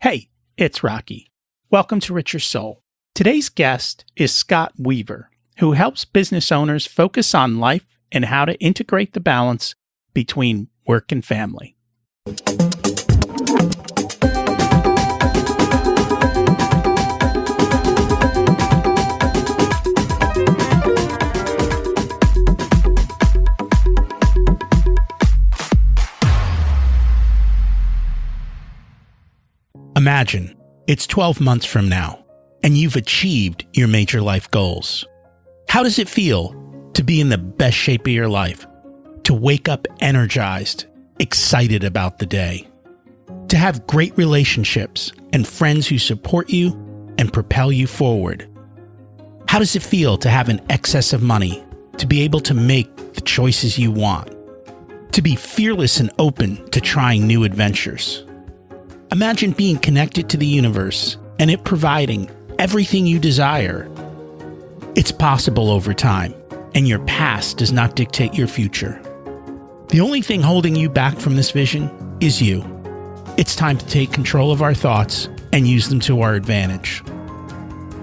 Hey, it's Rocky. Welcome to Richer Soul. Today's guest is Scott Weaver, who helps business owners focus on life and how to integrate the balance between work and family. Imagine it's 12 months from now, and you've achieved your major life goals. How does it feel to be in the best shape of your life? To wake up energized, excited about the day? To have great relationships and friends who support you and propel you forward? How does it feel to have an excess of money, to be able to make the choices you want? To be fearless and open to trying new adventures? Imagine being connected to the universe and it providing everything you desire. It's possible over time, and your past does not dictate your future. The only thing holding you back from this vision is you. It's time to take control of our thoughts and use them to our advantage.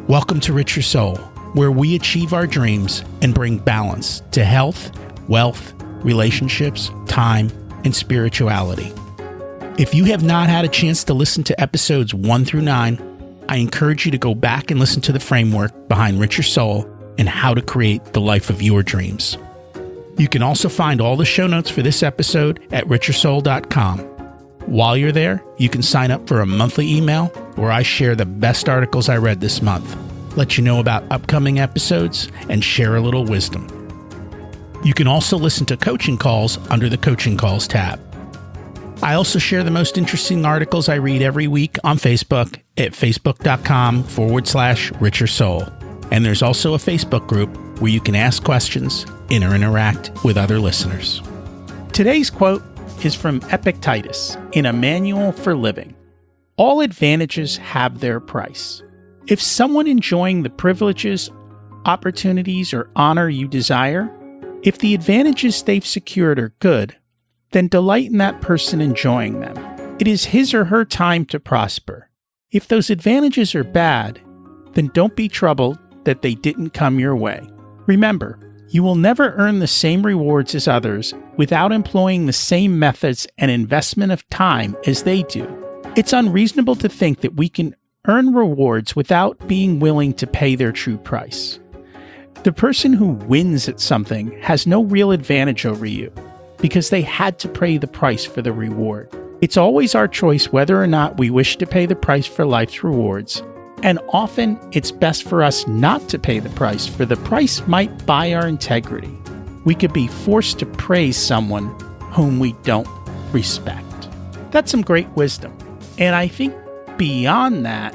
Welcome to Richer Soul, where we achieve our dreams and bring balance to health, wealth, relationships, time, and spirituality. If you have not had a chance to listen to episodes 1 through 9, I encourage you to go back and listen to the framework behind Richer Soul and how to create the life of your dreams. You can also find all the show notes for this episode at richersoul.com. While you're there, you can sign up for a monthly email where I share the best articles I read this month, let you know about upcoming episodes, and share a little wisdom. You can also listen to coaching calls under the Coaching Calls tab. I also share the most interesting articles I read every week on Facebook at facebook.com/Richer Soul. And there's also a Facebook group where you can ask questions and interact with other listeners. Today's quote is from Epictetus in A Manual for Living. All advantages have their price. If someone enjoying the privileges, opportunities, or honor you desire, if the advantages they've secured are good, then delight in that person enjoying them. It is his or her time to prosper. If those advantages are bad, then don't be troubled that they didn't come your way. Remember, you will never earn the same rewards as others without employing the same methods and investment of time as they do. It's unreasonable to think that we can earn rewards without being willing to pay their true price. The person who wins at something has no real advantage over you, because they had to pay the price for the reward. It's always our choice whether or not we wish to pay the price for life's rewards, and often it's best for us not to pay the price, for the price might buy our integrity. We could be forced to praise someone whom we don't respect. That's some great wisdom. And I think beyond that,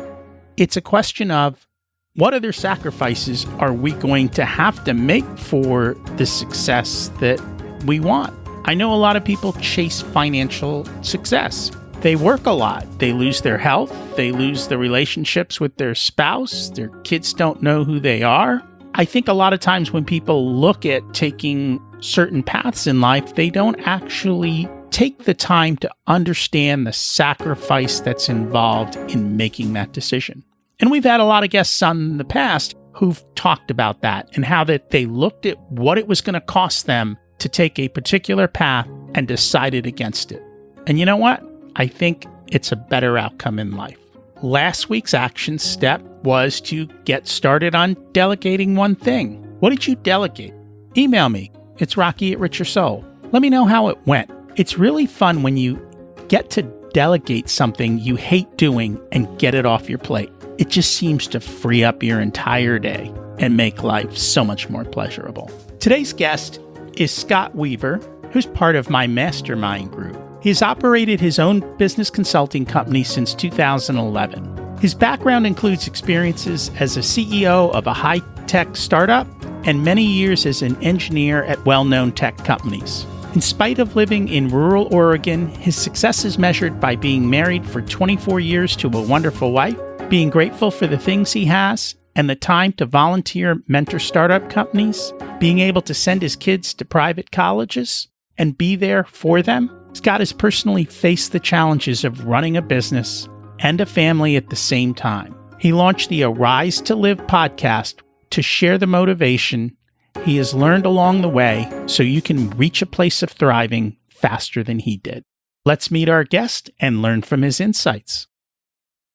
it's a question of what other sacrifices are we going to have to make for the success that we want? I know a lot of people chase financial success. They work a lot. They lose their health. They lose the relationships with their spouse. Their kids don't know who they are. I think a lot of times when people look at taking certain paths in life, they don't actually take the time to understand the sacrifice that's involved in making that decision. And we've had a lot of guests on in the past who've talked about that and how that they looked at what it was going to cost them to take a particular path and decided against it. And you know what? I think it's a better outcome in life. Last week's action step was to get started on delegating one thing. What did you delegate? Email me. It's Rocky at Richer Soul. Let me know how it went. It's really fun when you get to delegate something you hate doing and get it off your plate. It just seems to free up your entire day and make life so much more pleasurable. Today's guest is Scott Weaver, who's part of my mastermind group. He's operated his own business consulting company since 2011. His background includes experiences as a CEO of a high-tech startup and many years as an engineer at well-known tech companies. In spite of living in rural Oregon, his success is measured by being married for 24 years to a wonderful wife, being grateful for the things he has, and the time to volunteer mentor startup companies, being able to send his kids to private colleges, and be there for them. Scott has personally faced the challenges of running a business, and a family at the same time. He launched the Arise to Live podcast to share the motivation he has learned along the way so you can reach a place of thriving faster than he did. Let's meet our guest and learn from his insights.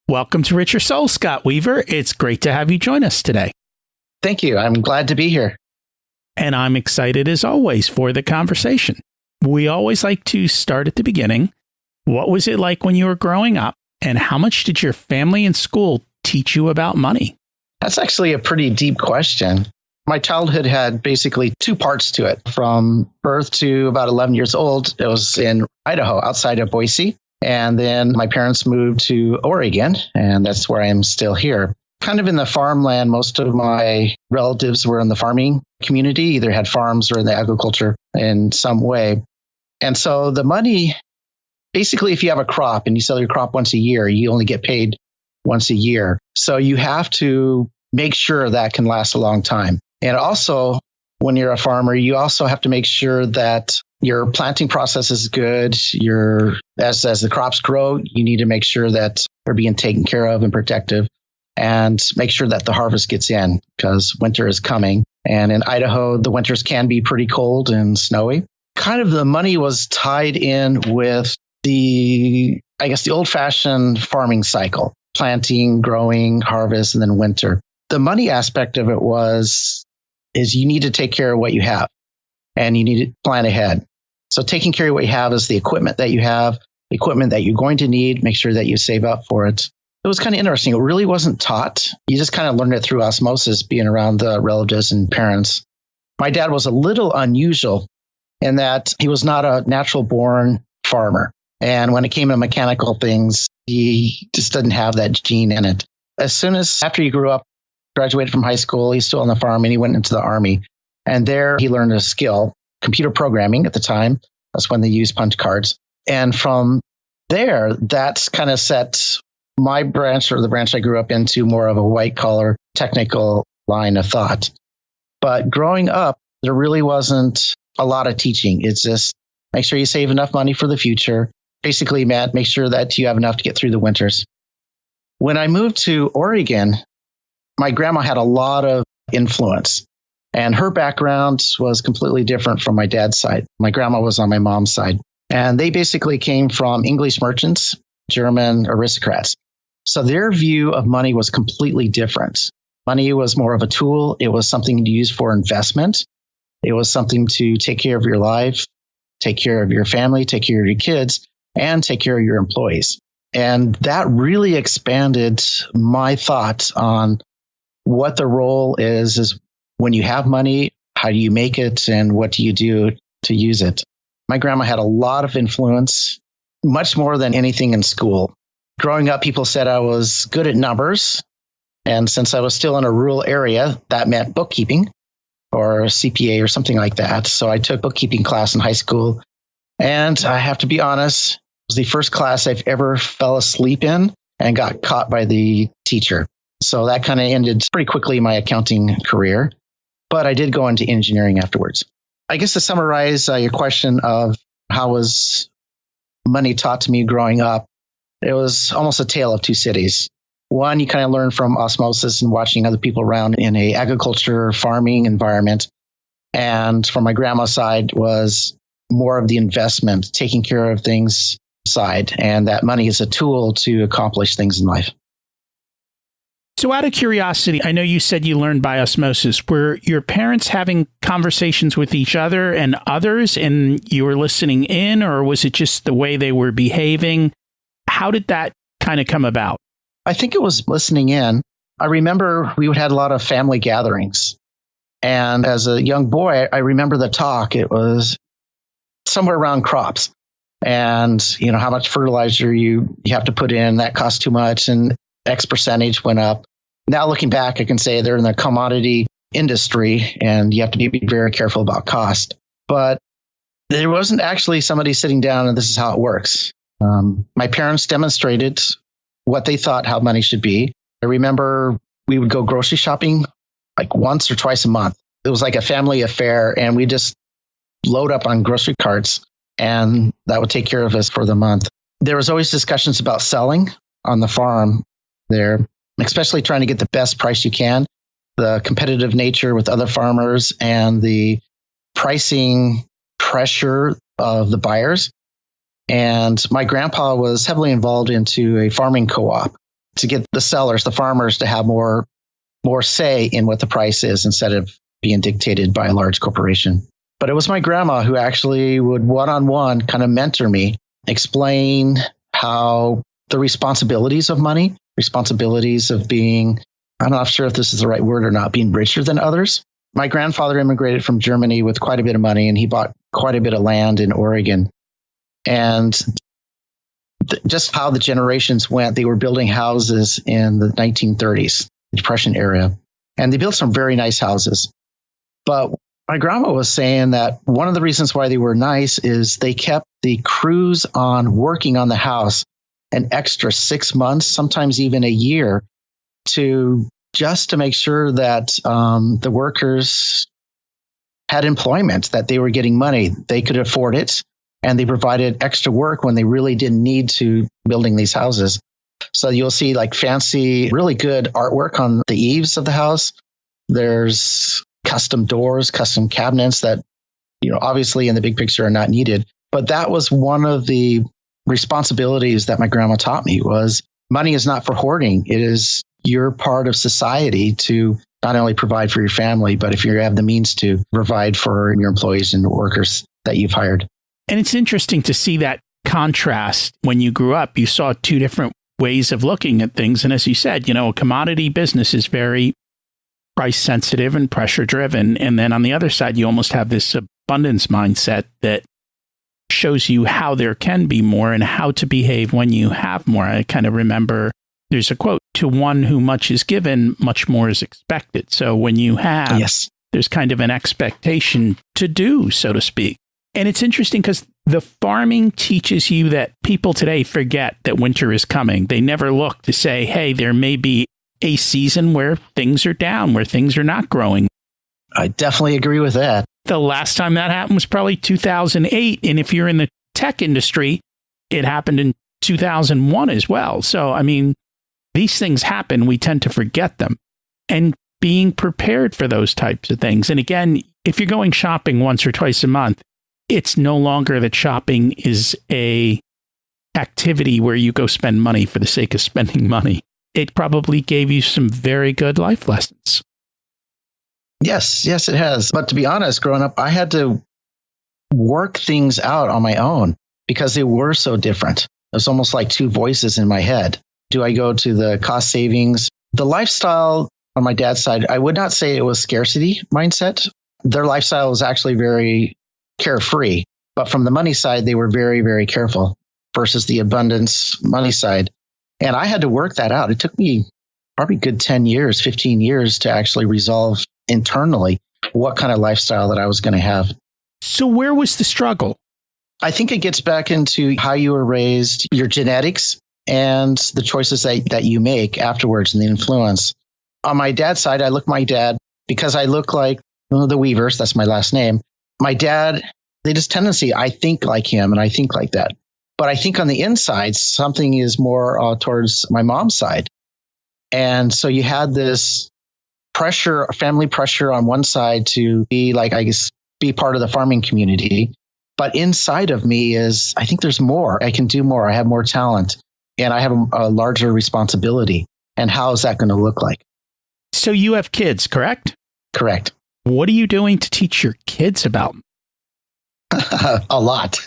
Welcome to Richer Souls, Scott Weaver. It's great to have you join us today. Thank you. I'm glad to be here. And I'm excited as always for the conversation. We always like to start at the beginning. What was it like when you were growing up, and how much did your family and school teach you about money? That's actually a pretty deep question. My childhood had basically two parts to it. From birth to about 11 years old, it was in Idaho, outside of Boise. And then my parents moved to Oregon, and that's where I am still here. Kind of in the farmland, most of my relatives were in the farming community, either had farms or in the agriculture in some way. And so the money, basically, if you have a crop and you sell your crop once a year, you only get paid once a year. So you have to make sure that can last a long time. And also, when you're a farmer, you also have to make sure that your planting process is good. As the crops grow, you need to make sure that they're being taken care of and protective, and make sure that the harvest gets in, because winter is coming. And in Idaho, the winters can be pretty cold and snowy. Kind of the money was tied in with the old-fashioned farming cycle: planting, growing, harvest, and then winter. The money aspect of it is you need to take care of what you have, and you need to plan ahead. So taking care of what you have is the equipment that you have, the equipment that you're going to need, make sure that you save up for it. It was kind of interesting. It really wasn't taught. You just kind of learned it through osmosis, being around the relatives and parents. My dad was a little unusual in that he was not a natural-born farmer. And when it came to mechanical things, he just didn't have that gene in it. After he grew up, graduated from high school, he's still on the farm, and he went into the Army. And there he learned a skill, computer programming at the time. That's when they used punch cards. And from there, that's kind of set my branch, or the branch I grew up into, more of a white-collar technical line of thought. But growing up, there really wasn't a lot of teaching. It's just make sure you save enough money for the future. Basically, Matt, make sure that you have enough to get through the winters. When I moved to Oregon, my grandma had a lot of influence, and her background was completely different from my dad's side. My grandma was on my mom's side, and they basically came from English merchants, German aristocrats. So their view of money was completely different. Money was more of a tool. It was something to use for investment. It was something to take care of your life, take care of your family, take care of your kids, and take care of your employees. And that really expanded my thoughts on what the role is when you have money, how do you make it, and what do you do to use it? My grandma had a lot of influence, much more than anything in school. Growing up, people said I was good at numbers. And since I was still in a rural area, that meant bookkeeping or CPA or something like that. So I took bookkeeping class in high school. And I have to be honest, it was the first class I've ever fell asleep in and got caught by the teacher. So that kind of ended pretty quickly my accounting career. But I did go into engineering afterwards. I guess to summarize your question of how was money taught to me growing up, it was almost a tale of two cities. One, you kind of learn from osmosis and watching other people around in a agriculture farming environment. And from my grandma's side was more of the investment, taking care of things side. And that money is a tool to accomplish things in life. So out of curiosity, I know you said you learned by osmosis. Were your parents having conversations with each other and others, and you were listening in, or was it just the way they were behaving? How did that kind of come about? I think it was listening in. I remember we would have a lot of family gatherings. And as a young boy, I remember the talk. It was somewhere around crops and, how much fertilizer you have to put in. That costs too much, and X percentage went up. Now looking back, I can say they're in the commodity industry and you have to be very careful about cost. But there wasn't actually somebody sitting down and this is how it works. My parents demonstrated what they thought how money should be. I remember we would go grocery shopping like once or twice a month. It was like a family affair, and we just load up on grocery carts, and that would take care of us for the month. There was always discussions about selling. on the farm there, especially trying to get the best price you can, the competitive nature with other farmers and the pricing pressure of the buyers. And my grandpa was heavily involved into a farming co-op to get the sellers, the farmers, to have more say in what the price is instead of being dictated by a large corporation. But it was my grandma who actually would one-on-one kind of mentor me, explain how the responsibilities of money, responsibilities of being, I'm not sure if this is the right word or not, being richer than others. My grandfather immigrated from Germany with quite a bit of money, and he bought quite a bit of land in Oregon. And just how the generations went, they were building houses in the 1930s, Depression era, and they built some very nice houses. But my grandma was saying that one of the reasons why they were nice is they kept the crews on working on the house an extra 6 months, sometimes even a year, to make sure that the workers had employment, that they were getting money, they could afford it, and they provided extra work when they really didn't need to building these houses. So you'll see like fancy, really good artwork on the eaves of the house. There's custom doors, custom cabinets that, obviously in the big picture are not needed. But that was one of the responsibilities that my grandma taught me was money is not for hoarding. It is you're part of society to not only provide for your family, but if you have the means to provide for your employees and workers that you've hired. And it's interesting to see that contrast. When you grew up, you saw two different ways of looking at things. And as you said, a commodity business is very price sensitive and pressure driven. And then on the other side, you almost have this abundance mindset that shows you how there can be more and how to behave when you have more. I kind of remember there's a quote, to one who much is given, much more is expected. So when you have, yes, there's kind of an expectation to do, so to speak. And it's interesting because the farming teaches you that people today forget that winter is coming. They never look to say, hey, there may be a season where things are down, where things are not growing. I definitely agree with that. The last time that happened was probably 2008. And if you're in the tech industry, it happened in 2001 as well. So, these things happen. We tend to forget them. And being prepared for those types of things. And again, if you're going shopping once or twice a month, it's no longer that shopping is a activity where you go spend money for the sake of spending money. It probably gave you some very good life lessons. Yes, it has. But to be honest, growing up, I had to work things out on my own because they were so different. It was almost like two voices in my head. Do I go to the cost savings? The lifestyle on my dad's side, I would not say it was scarcity mindset. Their lifestyle was actually very carefree. But from the money side, they were very, very careful versus the abundance money side. And I had to work that out. It took me probably a good 10 years, 15 years to actually resolve internally what kind of lifestyle that I was going to have. So where was the struggle? I think it gets back into how you were raised, your genetics, and the choices that you make afterwards and the influence. On my dad's side, I look my dad because I look like the Weavers. That's my last name. My dad, they just tendency, I think like him and I think like that. But I think on the inside, something is more towards my mom's side. And so you had this pressure, family pressure on one side to be like, I guess, be part of the farming community. But inside of me is, I think there's more. I can do more. I have more talent and I have a larger responsibility. And how is that going to look like? So you have kids, correct? Correct. What are you doing to teach your kids about them? A lot.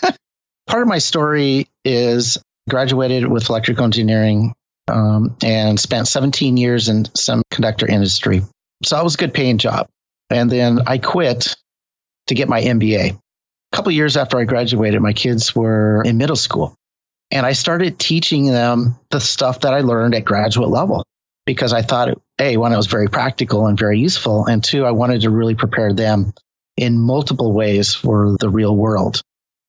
Part of my story is graduated with electrical engineering and spent 17 years in semiconductor industry. So that was a good paying job. And then I quit to get my MBA. A couple of years after I graduated, my kids were in middle school. And I started teaching them the stuff that I learned at graduate level because I thought, A, one, it was very practical and very useful. And two, I wanted to really prepare them in multiple ways for the real world.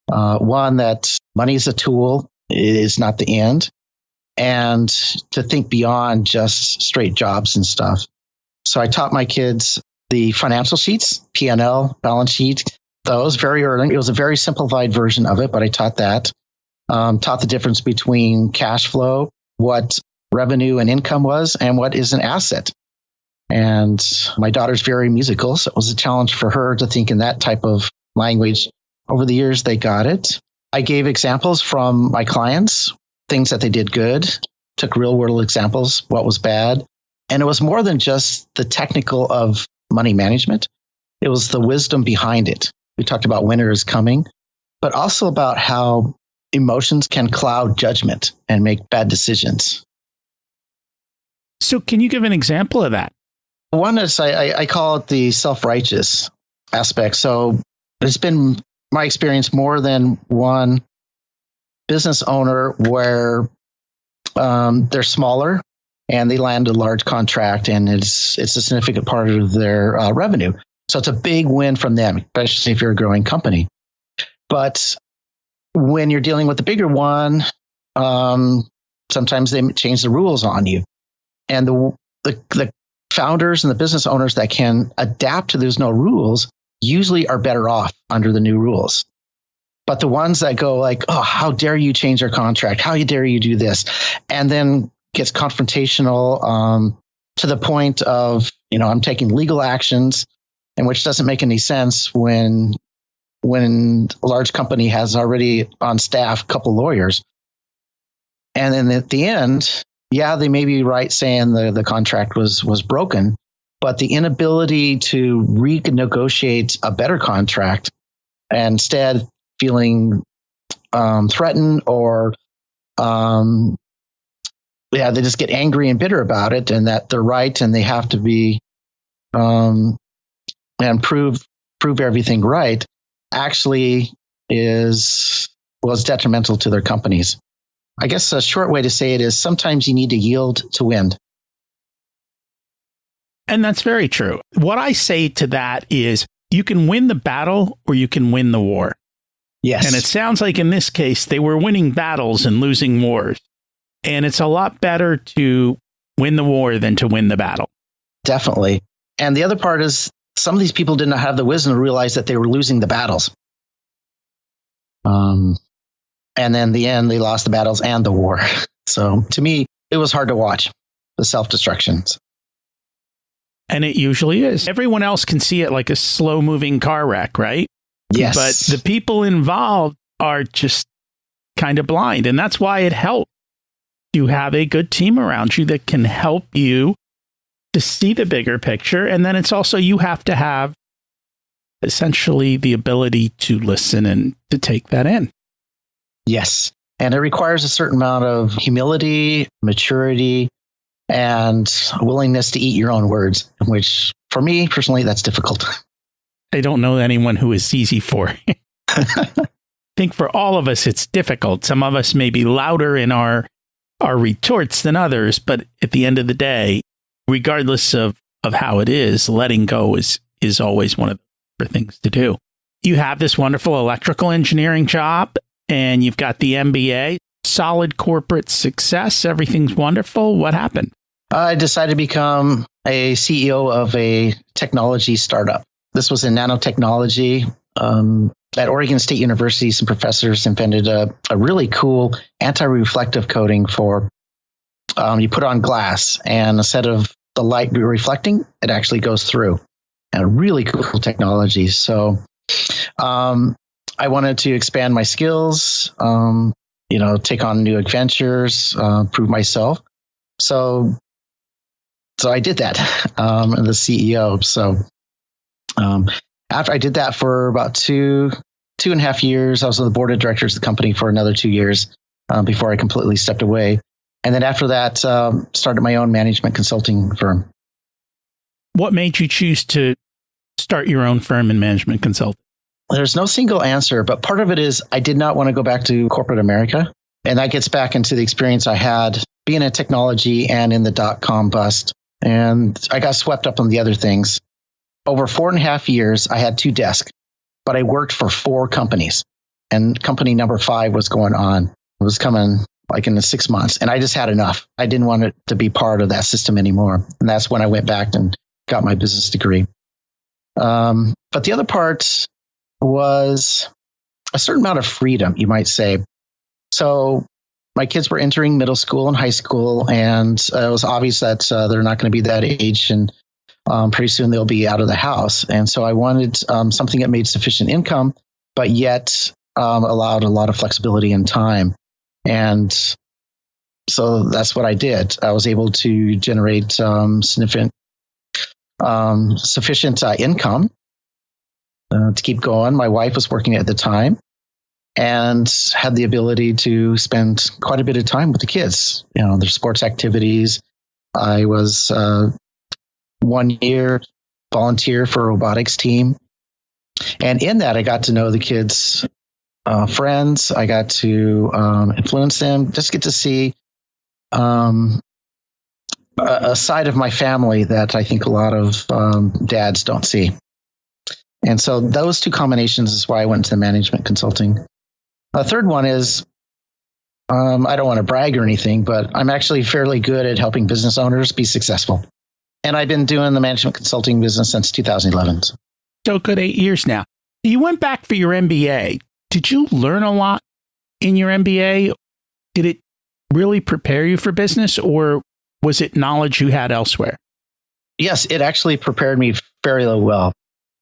One, that money is a tool, it is not the end. And to think beyond just straight jobs and stuff. So I taught my kids the financial sheets, P&L, balance sheet, those very early. It was a very simplified version of it, but I taught that. Taught the difference between cash flow, what revenue and income was and what is an asset. And my daughter's very musical, so it was a challenge for her to think in that type of language. Over the years, they got it. I gave examples from my clients, things that they did good, took real world examples, what was bad. And it was more than just the technical of money management. It was the wisdom behind it. We talked about winter is coming, but also about how emotions can cloud judgment and make bad decisions. So can you give an example of that? One is I call it the self-righteous aspect. So it's been my experience more than one business owner where they're smaller and they land a large contract and it's a significant part of their revenue. So it's a big win from them, especially if you're a growing company. But when you're dealing with the bigger one, sometimes they change the rules on you. And the founders and the business owners that can adapt to those no rules usually are better off under the new rules. But the ones that go like, oh, how dare you change our contract? How dare you do this? And then gets confrontational to the point of, I'm taking legal actions, and which doesn't make any sense when a large company has already on staff a couple lawyers. And then at the end, yeah, they may be right saying the contract was broken, but the inability to renegotiate a better contract and instead feeling threatened or they just get angry and bitter about it and that they're right and they have to be and prove everything right actually was detrimental to their companies. I guess a short way to say it is sometimes you need to yield to win. And that's very true. What I say to that is you can win the battle or you can win the war. Yes. And it sounds like in this case, they were winning battles and losing wars. And it's a lot better to win the war than to win the battle. Definitely. And the other part is some of these people did not have the wisdom to realize that they were losing the battles. And then in the end, they lost the battles and the war. So to me, it was hard to watch the self-destructions. And it usually is. Everyone else can see it like a slow-moving car wreck, right? Yes. But the people involved are just kind of blind. And that's why it helps you have a good team around you that can help you to see the bigger picture. And then it's also you have to have essentially the ability to listen and to take that in. Yes. And it requires a certain amount of humility, maturity, and willingness to eat your own words, which for me personally, that's difficult. I don't know anyone who is easy for. I think for all of us, it's difficult. Some of us may be louder in our retorts than others, but at the end of the day, regardless of how it is, letting go is always one of the things to do. You have this wonderful electrical engineering job and you've got the MBA, solid corporate success. Everything's wonderful. What happened? I decided to become a CEO of a technology startup. This was in nanotechnology. At Oregon State University, some professors invented a really cool anti-reflective coating for you put on glass, and instead of the light reflecting, it actually goes through. And a really cool technology. So I wanted to expand my skills, take on new adventures, prove myself. So I did that, the CEO. So after I did that for about two and a half years, I was on the board of directors of the company for another 2 years before I completely stepped away. And then after that, started my own management consulting firm. What made you choose to start your own firm in management consulting? There's no single answer, but part of it is I did not want to go back to corporate America. And that gets back into the experience I had being in technology and in the .com bust. And I got swept up on the other things. Over 4.5 years, I had 2 desks, but I worked for 4 companies. And company number 5 was going on. It was coming like in the 6 months. And I just had enough. I didn't want it to be part of that system anymore. And that's when I went back and got my business degree. But the other part was a certain amount of freedom, you might say. So my kids were entering middle school and high school, and it was obvious that they're not going to be that age, and pretty soon they'll be out of the house. And so I wanted something that made sufficient income, but yet allowed a lot of flexibility in time. And so that's what I did. I was able to generate sufficient income to keep going. My wife was working at the time and had the ability to spend quite a bit of time with the kids, their sports activities. I was 1 year volunteer for a robotics team. And in that, I got to know the kids' friends. I got to influence them, just get to see a side of my family that I think a lot of dads don't see. And so those two combinations is why I went into management consulting. A third one is, I don't want to brag or anything, but I'm actually fairly good at helping business owners be successful. And I've been doing the management consulting business since 2011. So good 8 years now. You went back for your MBA. Did you learn a lot in your MBA? Did it really prepare you for business, or was it knowledge you had elsewhere? Yes, it actually prepared me fairly well.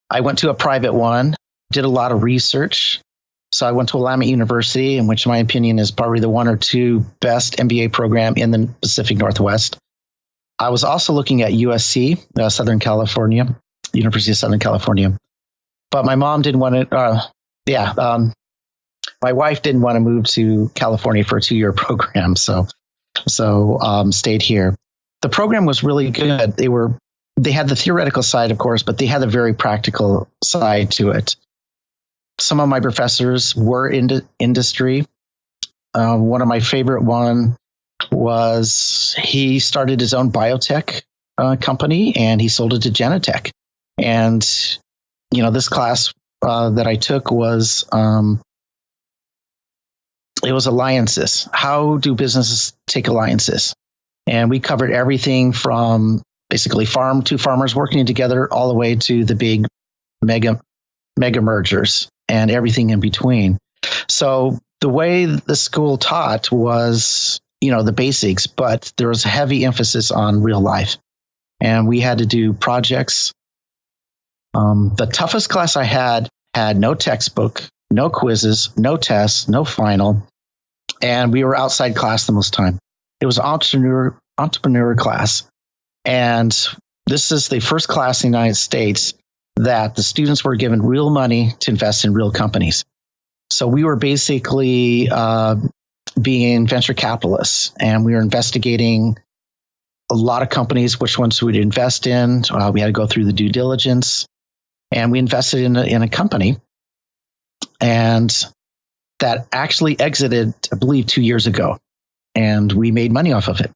I went to a private one, did a lot of research. So I went to Willamette University, in which my opinion is probably the one or two best MBA program in the Pacific Northwest. I was also looking at USC, Southern California, University of Southern California. But my mom didn't want to, my wife didn't want to move to California for a 2-year program. So stayed here. The program was really good. They had the theoretical side, of course, but they had a very practical side to it. Some of my professors were in industry. One of my favorite one was he started his own biotech company, and he sold it to Genentech. And, this class that I took was, it was alliances. How do businesses take alliances? And we covered everything from basically two farmers working together all the way to the big mega mergers and everything in between. So the way the school taught was, the basics, but there was a heavy emphasis on real life. And we had to do projects. The toughest class I had no textbook, no quizzes, no tests, no final. And we were outside class the most time. It was entrepreneur class. And this is the first class in the United States that the students were given real money to invest in real companies. So we were basically being venture capitalists, and we were investigating a lot of companies, which ones we'd invest in. We had to go through the due diligence, and we invested in a company. And that actually exited, I believe, 2 years ago, and we made money off of it.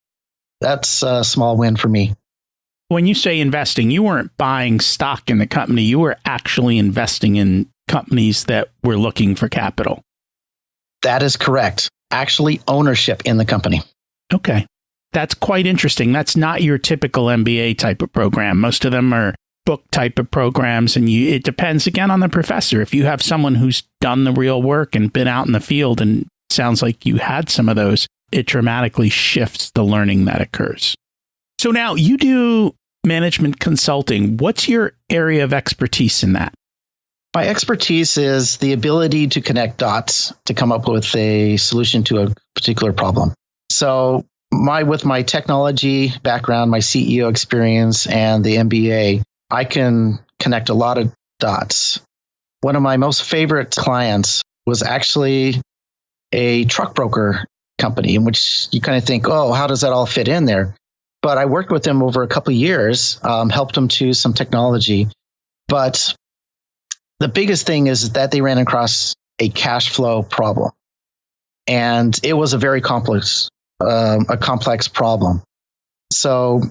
That's a small win for me. When you say investing, you weren't buying stock in the company. You were actually investing in companies that were looking for capital. That is correct. Actually, ownership in the company. Okay. That's quite interesting. That's not your typical MBA type of program. Most of them are book type of programs, and it depends again on the professor. If you have someone who's done the real work and been out in the field, and sounds like you had some of those, it dramatically shifts the learning that occurs. So now you do management consulting. What's your area of expertise in that? My expertise is the ability to connect dots to come up with a solution to a particular problem. So with my technology background, my CEO experience, and the MBA, I can connect a lot of dots. One of my most favorite clients was actually a truck broker company, in which you kind of think, oh, how does that all fit in there? But I worked with them over a couple of years, helped them choose some technology. But the biggest thing is that they ran across a cash flow problem. And it was a very complex problem. So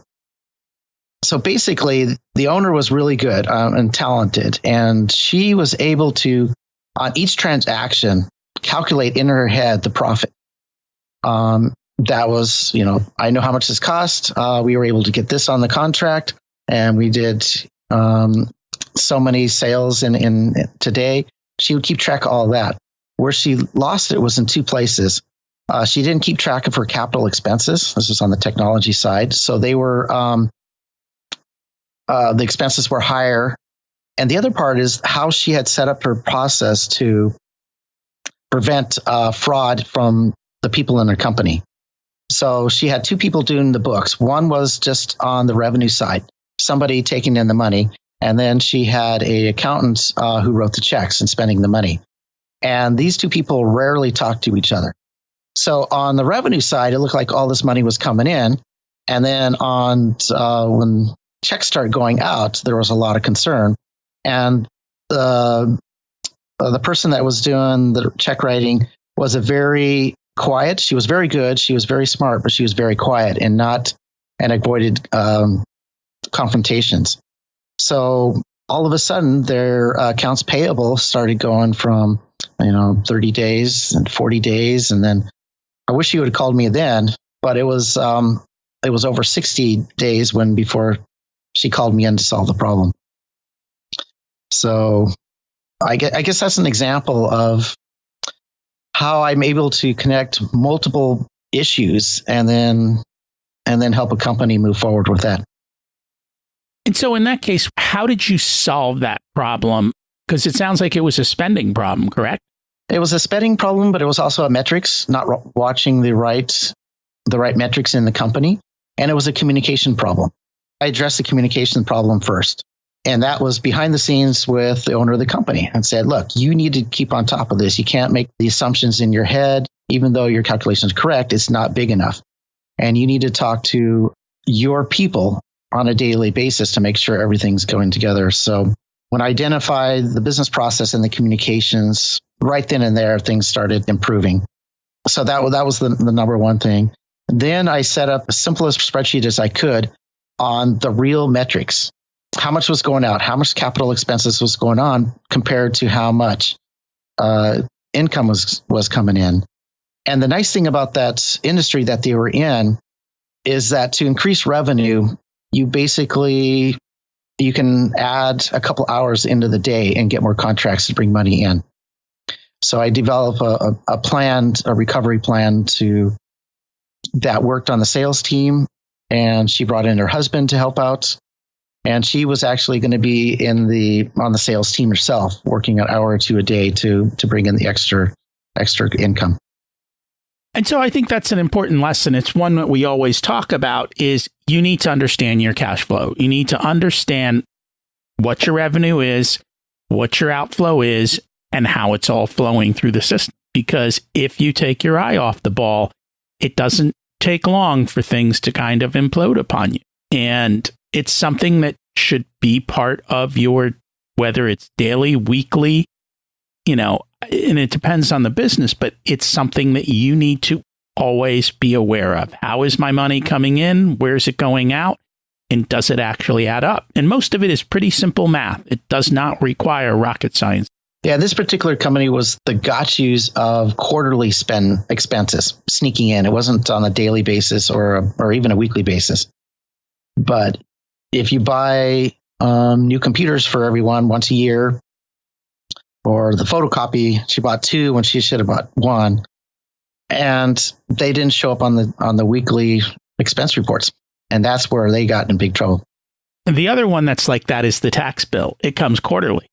basically, the owner was really good and talented, and she was able to, on each transaction, calculate in her head the profit. That was, I know how much this cost. We were able to get this on the contract, and we did so many sales in today. She would keep track of all that. Where she lost it was in two places. She didn't keep track of her capital expenses. This is on the technology side. So they were, the expenses were higher. And the other part is how she had set up her process to prevent fraud from the people in her company. So she had two people doing the books. One was just on the revenue side, somebody taking in the money. And then she had an accountant who wrote the checks and spending the money. And these two people rarely talked to each other. So on the revenue side, it looked like all this money was coming in. And then on when checks started going out, there was a lot of concern. And the person that was doing the check writing was a very quiet. She was very good. She was very smart, but she was very quiet and avoided confrontations. So all of a sudden, their accounts payable started going from 30 days and 40 days, and then I wish you would have called me then, but it was over 60 days before she called me in to solve the problem. So I guess that's an example of how I'm able to connect multiple issues and then help a company move forward with that. And so in that case, how did you solve that problem? Because it sounds like it was a spending problem, correct? It was a spending problem, but it was also a metrics, not watching the right metrics in the company. And it was a communication problem. I addressed the communication problem first. And that was behind the scenes with the owner of the company and said, look, you need to keep on top of this. You can't make the assumptions in your head. Even though your calculation is correct, it's not big enough. And you need to talk to your people on a daily basis to make sure everything's going together. So when I identified the business process and the communications, right then and there, things started improving. So that was the number one thing. Then I set up the simplest spreadsheet as I could on the real metrics. How much was going out? How much capital expenses was going on compared to how much income was coming in? And the nice thing about that industry that they were in is that to increase revenue, you can add a couple hours into the day and get more contracts to bring money in. So I developed a recovery plan that worked on the sales team, and she brought in her husband to help out. And she was actually going to be on the sales team herself, working an hour or two a day to bring in the extra income. And so I think that's an important lesson. It's one that we always talk about is you need to understand your cash flow. You need to understand what your revenue is, what your outflow is, and how it's all flowing through the system. Because if you take your eye off the ball, it doesn't take long for things to kind of implode upon you. And it's something that should be part of your, whether it's daily, weekly, and it depends on the business, but it's something that you need to always be aware of. How is my money coming in? Where's it going out? And does it actually add up? And most of it is pretty simple math. It does not require rocket science. Yeah, this particular company was the got yous of quarterly spend expenses sneaking in. It wasn't on a daily basis or even a weekly basis. But if you buy new computers for everyone once a year, or the photocopy, she bought two when she should have bought one, and they didn't show up on the weekly expense reports, and that's where they got in big trouble. And the other one that's like that is the tax bill. It comes quarterly.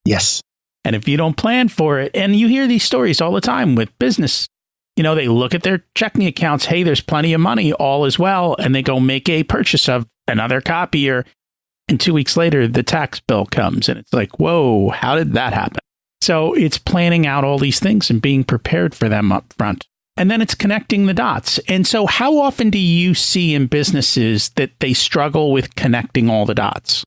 Yes. And if you don't plan for it, and you hear these stories all the time with business, they look at their checking accounts. Hey, there's plenty of money, all is well. And they go make a purchase of another copier. And 2 weeks later, the tax bill comes. And it's like, whoa, how did that happen? So it's planning out all these things and being prepared for them up front. And then it's connecting the dots. And so how often do you see in businesses that they struggle with connecting all the dots?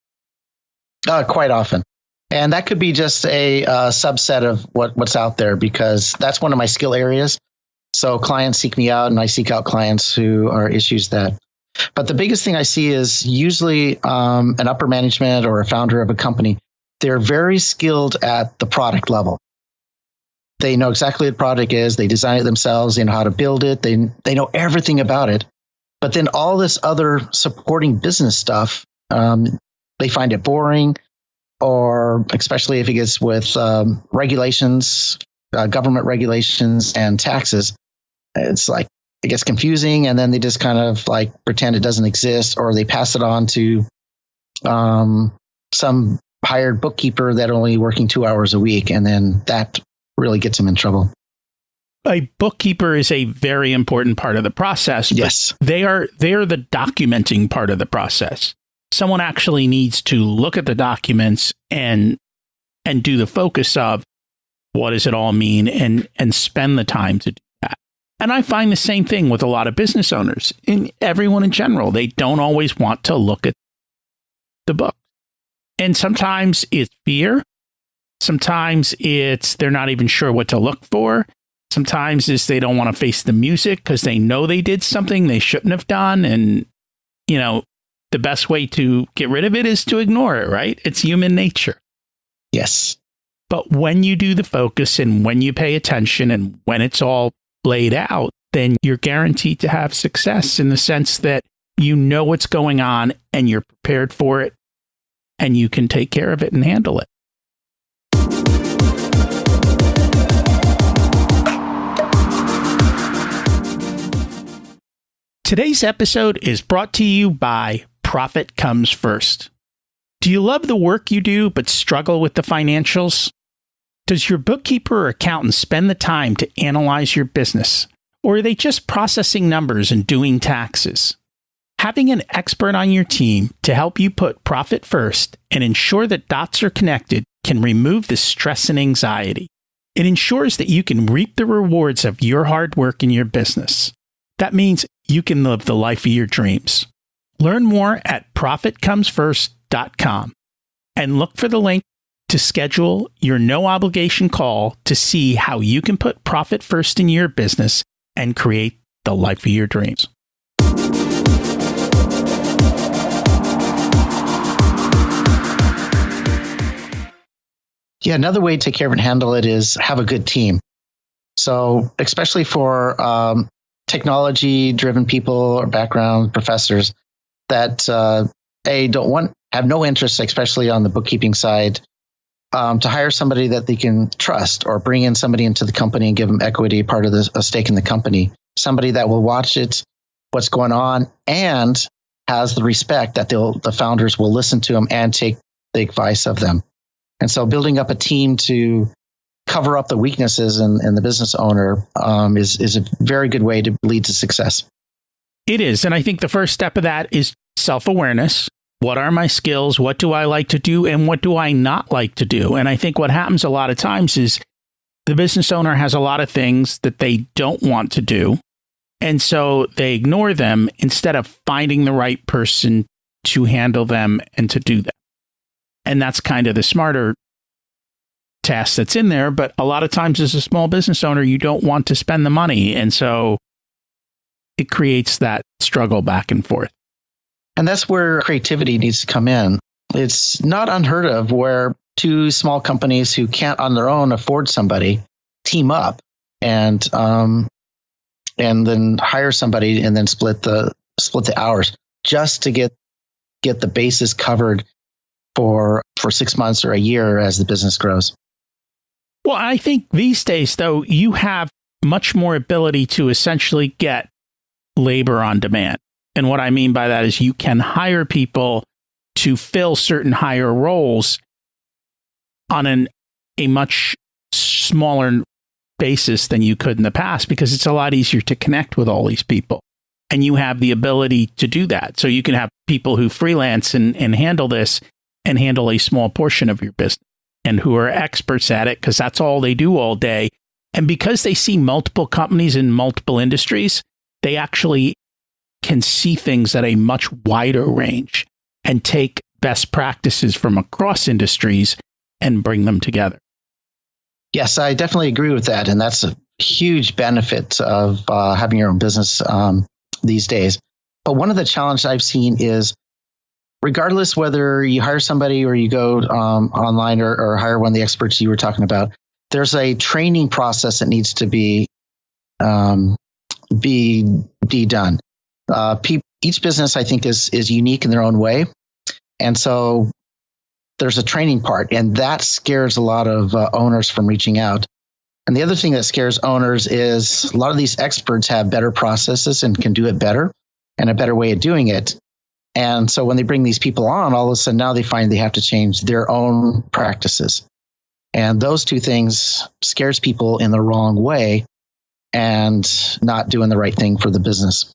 Quite often. And that could be just a subset of what's out there, because that's one of my skill areas. So clients seek me out and I seek out clients who are issues that. But the biggest thing I see is usually an upper management or a founder of a company. They're very skilled at the product level. They know exactly what the product is. They design it themselves. They know how to build it. They know everything about it. But then all this other supporting business stuff, they find it boring, or especially if it gets with regulations, government regulations and taxes. it's like, it gets confusing, and then they just kind of like pretend it doesn't exist, or they pass it on to some hired bookkeeper that only working 2 hours a week, and then that really gets them in trouble. A bookkeeper is a very important part of the process. Yes. They are the documenting part of the process. Someone actually needs to look at the documents and do the focus of what does it all mean, and spend the time to do that. And I find the same thing with a lot of business owners, and everyone in general. They don't always want to look at the book. And sometimes it's fear. Sometimes it's they're not even sure what to look for. Sometimes it's they don't want to face the music because they know they did something they shouldn't have done. And, the best way to get rid of it is to ignore it, right? It's human nature. Yes. But when you do the focus and when you pay attention and when it's all laid out, then you're guaranteed to have success in the sense that you know what's going on and you're prepared for it and you can take care of it and handle it. Today's episode is brought to you by Profit Comes First. Do you love the work you do but struggle with the financials? Does your bookkeeper or accountant spend the time to analyze your business? Or are they just processing numbers and doing taxes? Having an expert on your team to help you put profit first and ensure that dots are connected can remove the stress and anxiety. It ensures that you can reap the rewards of your hard work in your business. That means you can live the life of your dreams. Learn more at profitcomesfirst.com and look for the link to schedule your no obligation call to see how you can put profit first in your business and create the life of your dreams. Yeah, another way to take care of and handle it is have a good team. So especially for technology-driven people or background professors that have no interest, especially on the bookkeeping side, to hire somebody that they can trust, or bring in somebody into the company and give them equity, part of a stake in the company, somebody that will watch it, what's going on, and has the respect that the founders will listen to them and take the advice of them. And so building up a team to cover up the weaknesses in the business owner is a very good way to lead to success. It is. And I think the first step of that is self-awareness. What are my skills? What do I like to do? And what do I not like to do? And I think what happens a lot of times is the business owner has a lot of things that they don't want to do. And so they ignore them instead of finding the right person to handle them and to do them. And that's kind of the smarter task that's in there. But a lot of times as a small business owner, you don't want to spend the money. And so it creates that struggle back and forth. And that's where creativity needs to come in. It's not unheard of where two small companies who can't on their own afford somebody team up and then hire somebody and then split the hours just to get the bases covered for 6 months or a year as the business grows. Well, I think these days, though, you have much more ability to essentially get labor on demand. And what I mean by that is you can hire people to fill certain higher roles on a much smaller basis than you could in the past, because it's a lot easier to connect with all these people. And you have the ability to do that. So you can have people who freelance and handle this and handle a small portion of your business and who are experts at it because that's all they do all day. And because they see multiple companies in multiple industries, they actually can see things at a much wider range and take best practices from across industries and bring them together. Yes, I definitely agree with that. And that's a huge benefit of having your own business these days. But one of the challenges I've seen is, regardless whether you hire somebody or you go online or hire one of the experts you were talking about, there's a training process that needs to be done. Each business, I think, is unique in their own way. And so there's a training part, and that scares a lot of owners from reaching out. And the other thing that scares owners is a lot of these experts have better processes and can do it better and a better way of doing it. And so when they bring these people on, all of a sudden now they find they have to change their own practices. And those two things scares people in the wrong way and not doing the right thing for the business.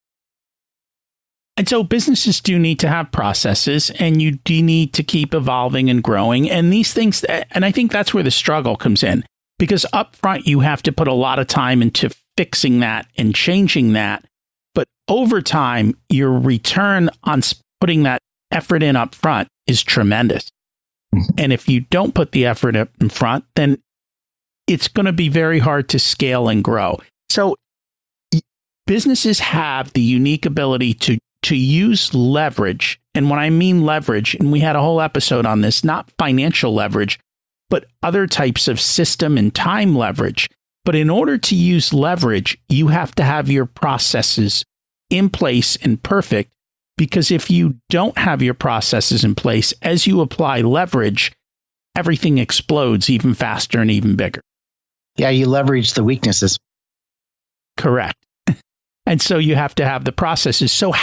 And so businesses do need to have processes, and you do need to keep evolving and growing. And these things, and I think that's where the struggle comes in, because up front, you have to put a lot of time into fixing that and changing that. But over time, your return on putting that effort in up front is tremendous. And if you don't put the effort up in front, then it's going to be very hard to scale and grow. So businesses have the unique ability to use leverage. And when I mean leverage, and we had a whole episode on this, not financial leverage, but other types of system and time leverage. But in order to use leverage, you have to have your processes in place and perfect, because if you don't have your processes in place, as you apply leverage, everything explodes even faster and even bigger. Yeah, you leverage the weaknesses. Correct. And so you have to have the processes. So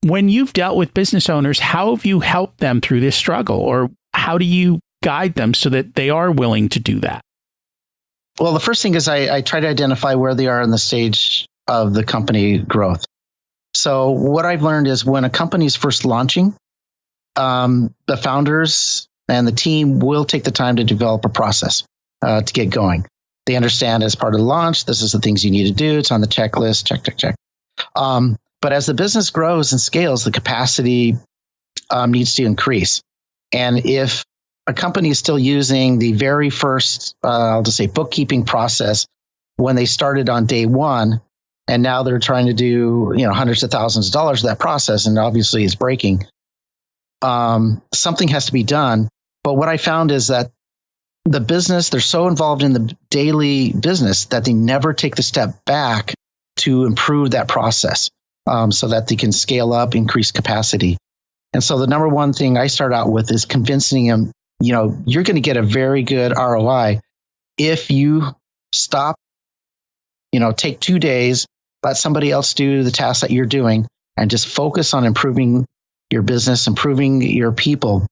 when you've dealt with business owners, how have you helped them through this struggle? Or how do you guide them so that they are willing to do that? Well, the first thing is I try to identify where they are in the stage of the company growth. So what I've learned is when a company is first launching, the founders and the team will take the time to develop a process to get going. They understand as part of the launch, this is the things you need to do. It's on the checklist, check. But as the business grows and scales, the capacity needs to increase. And if a company is still using the very first, I'll just say bookkeeping process when they started on day one, and now they're trying to do, hundreds of thousands of dollars of that process, and obviously it's breaking. Something has to be done. But what I found is that the business, they're so involved in the daily business that they never take the step back to improve that process so that they can scale up, increase capacity. And so the number one thing I start out with is convincing them, you're going to get a very good ROI if you stop, take 2 days, let somebody else do the task that you're doing, and just focus on improving your business, improving your people.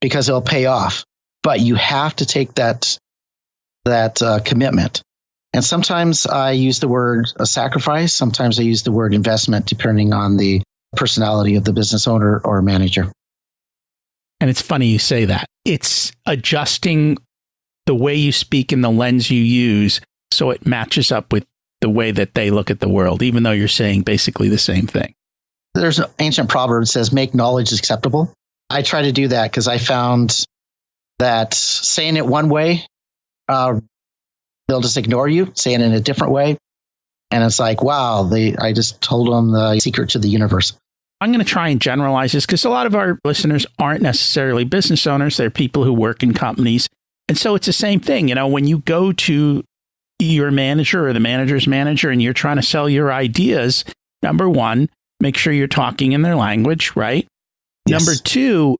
Because it'll pay off. But you have to take that commitment. And sometimes I use the word sacrifice. Sometimes I use the word investment, depending on the personality of the business owner or manager. And it's funny you say that. It's adjusting the way you speak and the lens you use so it matches up with the way that they look at the world, even though you're saying basically the same thing. There's an ancient proverb that says, make knowledge acceptable. I try to do that because I found that saying it one way, they'll just ignore you, saying it in a different way. And it's like, wow, I just told them the secret to the universe. I'm going to try and generalize this because a lot of our listeners aren't necessarily business owners. They're people who work in companies. And so it's the same thing. When you go to your manager or the manager's manager and you're trying to sell your ideas, number one, make sure you're talking in their language, right? Yes. Number two,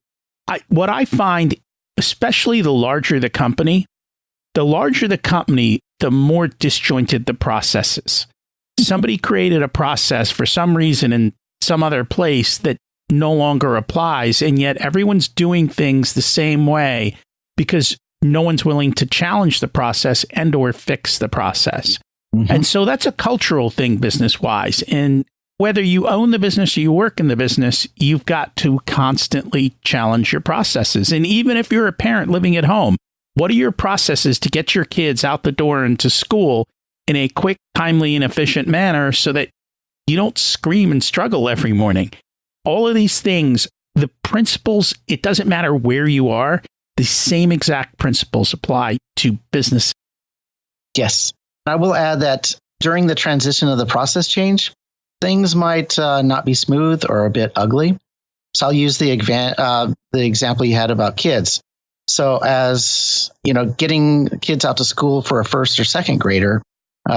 what I find, especially the larger the company, the more disjointed the process is. Somebody created a process for some reason in some other place that no longer applies, and yet everyone's doing things the same way because no one's willing to challenge the process and or fix the process. Mm-hmm. And so that's a cultural thing business-wise. And whether you own the business or you work in the business, you've got to constantly challenge your processes. And even if you're a parent living at home, what are your processes to get your kids out the door and to school in a quick, timely, and efficient manner so that you don't scream and struggle every morning? All of these things, the principles, it doesn't matter where you are, the same exact principles apply to business. Yes. I will add that during the transition of the process change, things might not be smooth or a bit ugly. So I'll use the example you had about kids. So as getting kids out to school for a first or second grader,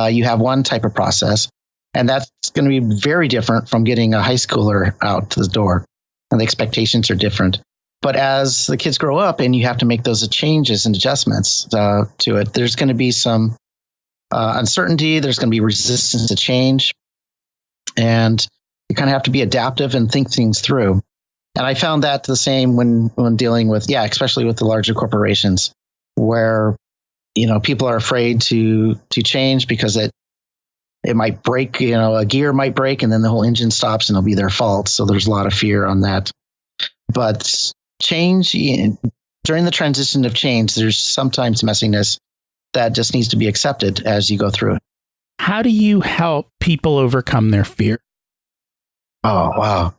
you have one type of process, and that's going to be very different from getting a high schooler out to the door, and the expectations are different. But as the kids grow up and you have to make those changes and adjustments to it, there's going to be some uncertainty. There's going to be resistance to change. And you kind of have to be adaptive and think things through. And I found that the same when dealing with, especially with the larger corporations where, people are afraid to change because it might break, a gear might break and then the whole engine stops and it'll be their fault. So there's a lot of fear on that. But change, during the transition of change, there's sometimes messiness that just needs to be accepted as you go through it. How do you help people overcome their fear? Oh, wow.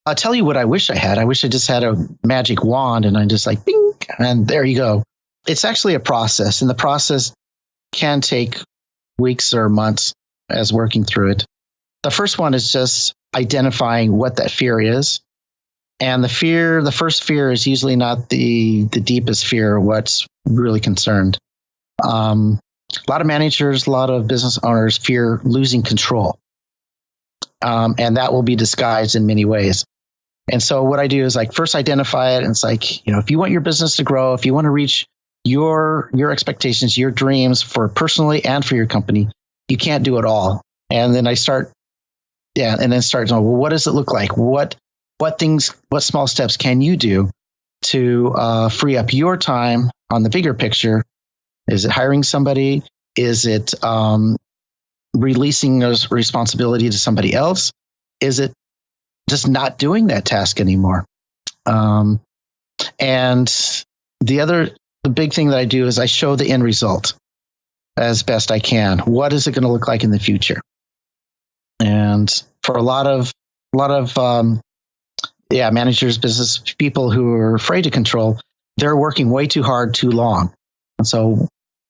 I'll tell you what I wish I had. I wish I just had a magic wand and I just bing, and there you go. It's actually a process, and the process can take weeks or months as working through it. The first one is just identifying what that fear is. And the first fear is usually not the deepest fear, what's really concerned. A lot of managers, a lot of business owners fear losing control. And that will be disguised in many ways. And so what I do is first identify it. And it's if you want your business to grow, if you want to reach your expectations, your dreams for personally and for your company, you can't do it all. And then I start, well, what does it look like? What small steps can you do to free up your time on the bigger picture? Is it hiring somebody? Is it releasing those responsibility to somebody else? Is it just not doing that task anymore? And the big thing that I do is I show the end result as best I can. What is it going to look like in the future? And for a lot of managers, business people who are afraid to control, they're working way too hard, too long. And so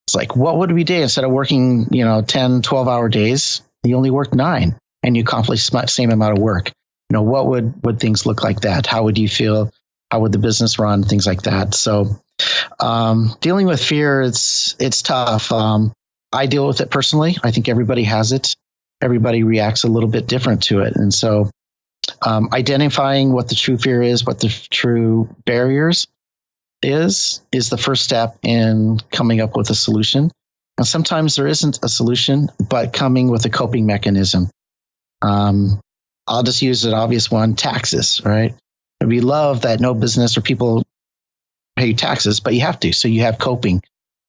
it's what would we do instead of working, 10, 12-hour days? You only work 9 and you accomplish the same amount of work. What would things look like that? How would you feel? How would the business run? Things like that. So dealing with fear, it's tough. I deal with it personally. I think everybody has it. Everybody reacts a little bit different to it. And so identifying what the true fear is, what the true barriers is the first step in coming up with a solution. And sometimes there isn't a solution, but coming with a coping mechanism. I'll just use an obvious one, taxes, right? We love that no business or people pay taxes, but you have to. So you have coping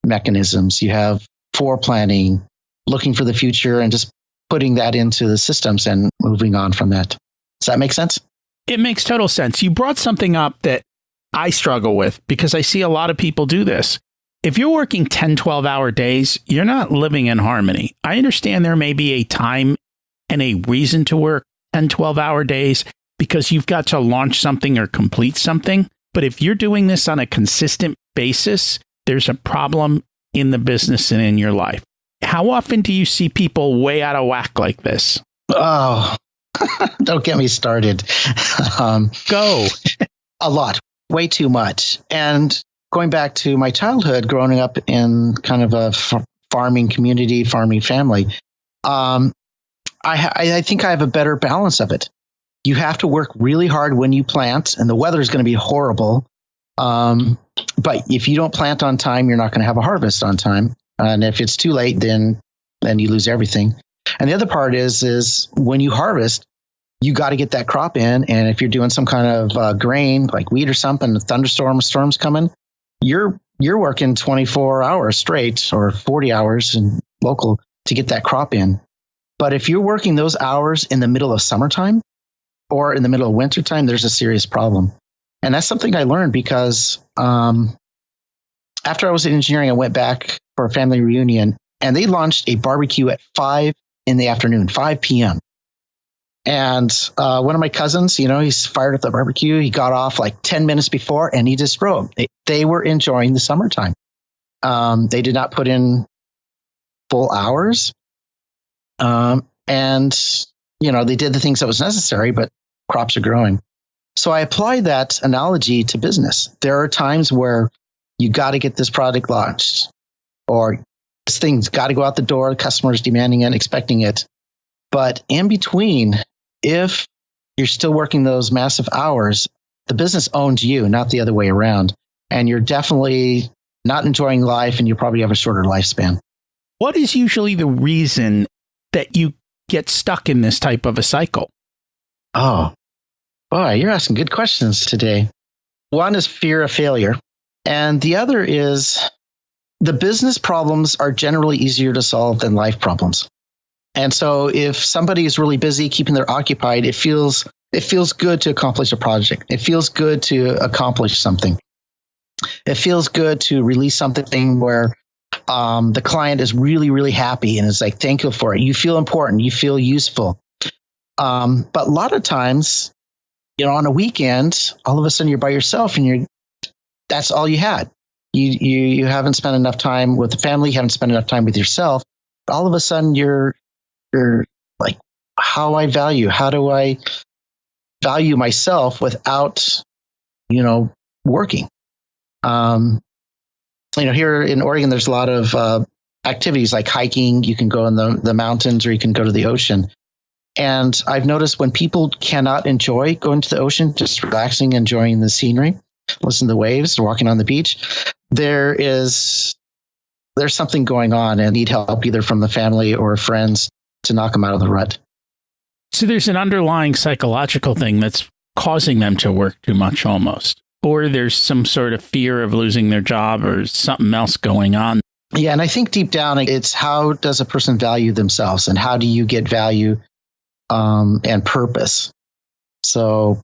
mechanisms, you have foreplanning, looking for the future, and just putting that into the systems and moving on from that. Does that make sense? It makes total sense. You brought something up that I struggle with because I see a lot of people do this. If you're working 10, 12-hour days, you're not living in harmony. I understand there may be a time and a reason to work 10, 12-hour days because you've got to launch something or complete something. But if you're doing this on a consistent basis, there's a problem in the business and in your life. How often do you see people way out of whack like this? Oh, don't get me started. Go. A lot, way too much. And going back to my childhood, growing up in kind of a farming community, farming family, I think I have a better balance of it. You have to work really hard when you plant, and the weather is going to be horrible. But if you don't plant on time, you're not going to have a harvest on time. And if it's too late, then you lose everything. And the other part is when you harvest, you got to get that crop in. And if you're doing some kind of grain, like wheat or something, a storm's coming, you're working 24 hours straight or 40 hours in local to get that crop in. But if you're working those hours in the middle of summertime or in the middle of wintertime, there's a serious problem. And that's something I learned because after I was in engineering, I went back for a family reunion, and they launched a barbecue at 5 in the afternoon, 5 p.m. And one of my cousins, he's fired up the barbecue. He got off 10 minutes before, and he just drove. They were enjoying the summertime. They did not put in full hours. And, they did the things that was necessary, but crops are growing. So I applied that analogy to business. There are times where you got to get this product launched, or this thing's got to go out the door, the customer's demanding it, expecting it. But in between, if you're still working those massive hours, the business owns you, not the other way around. And you're definitely not enjoying life, and you probably have a shorter lifespan. What is usually the reason that you get stuck in this type of a cycle? Oh, boy, you're asking good questions today. One is fear of failure, and the other is the business problems are generally easier to solve than life problems. And so if somebody is really busy keeping them occupied, it feels good to accomplish a project. It feels good to accomplish something. It feels good to release something where the client is really, really happy and is like thankful for it. You feel important. You feel useful. But a lot of times, on a weekend, all of a sudden you're by yourself and that's all you had. You haven't spent enough time with the family. You haven't spent enough time with yourself. All of a sudden you're like, how do I value myself without, working? Here in Oregon, there's a lot of activities like hiking. You can go in the mountains, or you can go to the ocean. And I've noticed when people cannot enjoy going to the ocean, just relaxing, enjoying the scenery, listening to the waves, walking on the beach, there's something going on and need help either from the family or friends to knock them out of the rut. So there's an underlying psychological thing that's causing them to work too much almost. Or there's some sort of fear of losing their job or something else going on. Yeah, and I think deep down, it's how does a person value themselves, and how do you get value and purpose? So,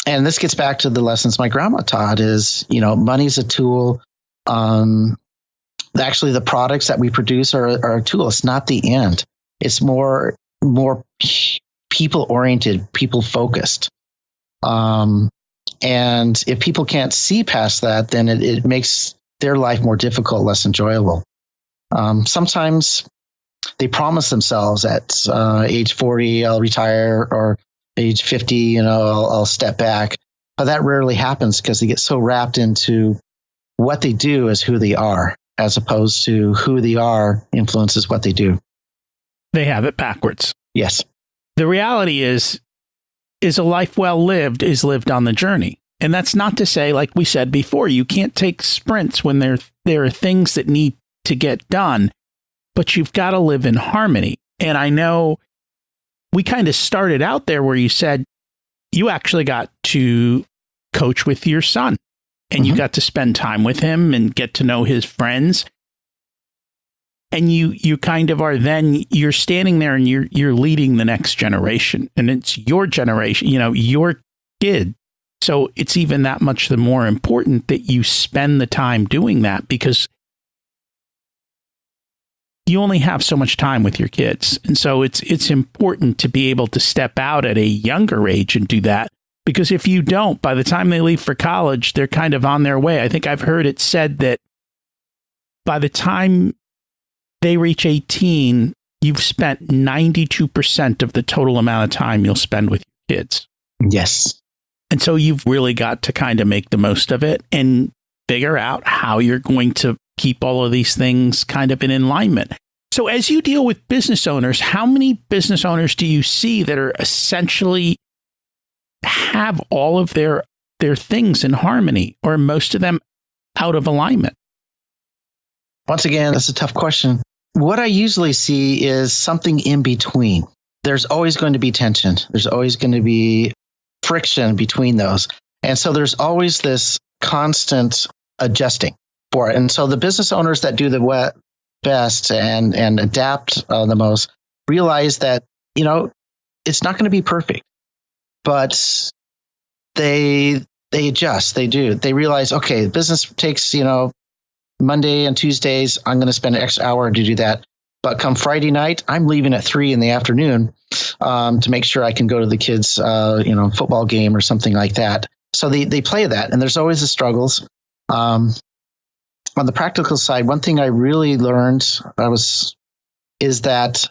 and this gets back to the lessons my grandma taught is, money's a tool. Actually, the products that we produce are a tool. It's not the end. It's more people-oriented, people-focused. And if people can't see past that, then it makes their life more difficult, less enjoyable. Sometimes they promise themselves at age 40, I'll retire, or age 50, I'll step back. But that rarely happens because they get so wrapped into what they do as who they are, as opposed to who they are influences what they do. They have it backwards. Yes. The reality is a life well lived is lived on the journey. And that's not to say, like we said before, you can't take sprints when there are things that need to get done, but you've got to live in harmony. And I know we kind of started out there where you said you actually got to coach with your son and you got to spend time with him and get to know his friends. And you kind of are then you're standing there and you're leading the next generation, and it's your generation, your kid. So it's even that much the more important that you spend the time doing that, because you only have so much time with your kids. And so it's important to be able to step out at a younger age and do that, because if you don't, by the time they leave for college, they're kind of on their way. I think I've heard it said that by the time they reach 18, you've spent 92% of the total amount of time you'll spend with your kids. Yes. And so you've really got to kind of make the most of it and figure out how you're going to keep all of these things kind of in alignment. So as you deal with business owners, how many business owners do you see that are essentially have all of their things in harmony, or most of them out of alignment? Once again, that's a tough question. What I usually see is something in between. There's always going to be tension. There's always going to be friction between those. And so there's always this constant adjusting for it. And so the business owners that do the best and adapt the most realize that, it's not going to be perfect, but they adjust. They do. They realize, okay, business takes, Monday and Tuesdays, I'm going to spend an extra hour to do that. But come Friday night, I'm leaving at 3 p.m. To make sure I can go to the kids' football game or something like that. So they play that, and there's always the struggles. On the practical side, one thing I really learned is that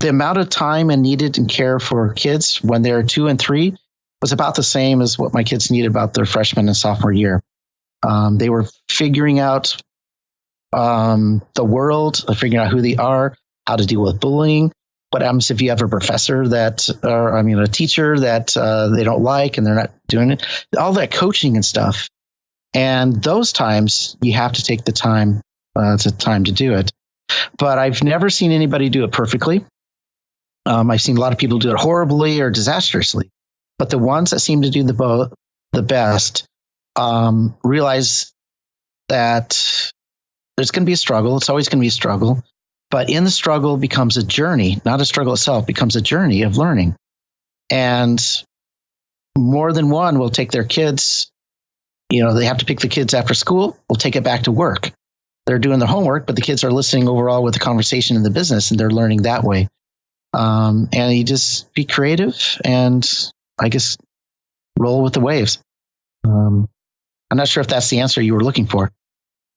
the amount of time and needed and care for kids when they're 2 and 3 was about the same as what my kids needed about their freshman and sophomore year. They were figuring out the world, figuring out who they are, how to deal with bullying, What happens if you have a professor a teacher that they don't like and they're not doing it? All that coaching and stuff. And those times you have to take the time. It's a time to do it. But I've never seen anybody do it perfectly. I've seen a lot of people do it horribly or disastrously. But the ones that seem to do the best realize that there's going to be a struggle. It's always going to be a struggle. But in the struggle becomes a journey, not a struggle itself, becomes a journey of learning. And more than one will take their kids, they have to pick the kids after school, will take it back to work. They're doing their homework, but the kids are listening overall with the conversation in the business, and they're learning that way. And you just be creative and I guess roll with the waves. I'm not sure if that's the answer you were looking for.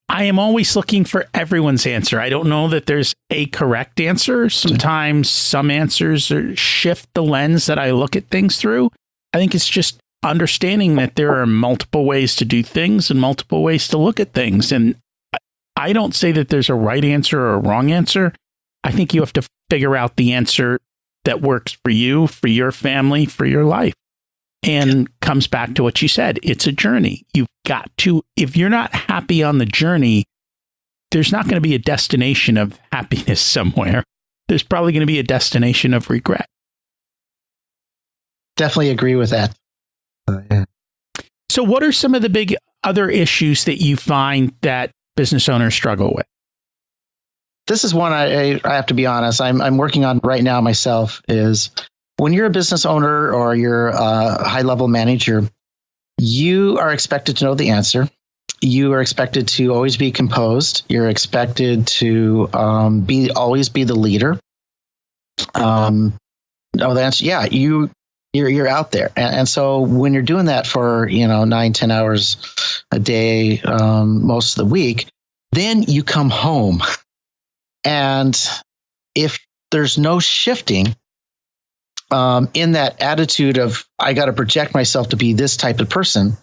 I am always looking for everyone's answer. I don't know that there's a correct answer. Sometimes some answers shift the lens that I look at things through. I think it's just understanding that there are multiple ways to do things and multiple ways to look at things. And I don't say that there's a right answer or a wrong answer. I think you have to figure out the answer that works for you, for your family, for your life. And comes back to what you said. It's a journey. You've got to, if you're not happy on the journey, there's not going to be a destination of happiness somewhere. There's probably going to be a destination of regret. Definitely agree with that. Yeah. So what are some of the big other issues that you find that business owners struggle with? This is one I have to be honest. I'm working on right now myself is when you're a business owner or you're a high-level manager, you are expected to know the answer. You are expected to always be composed. You're expected to always be the leader. The answer, yeah, you're out there, and so when you're doing that for 9-10 hours a day, most of the week, then you come home, and if there's no shifting. In that attitude of, I got to project myself to be this type of person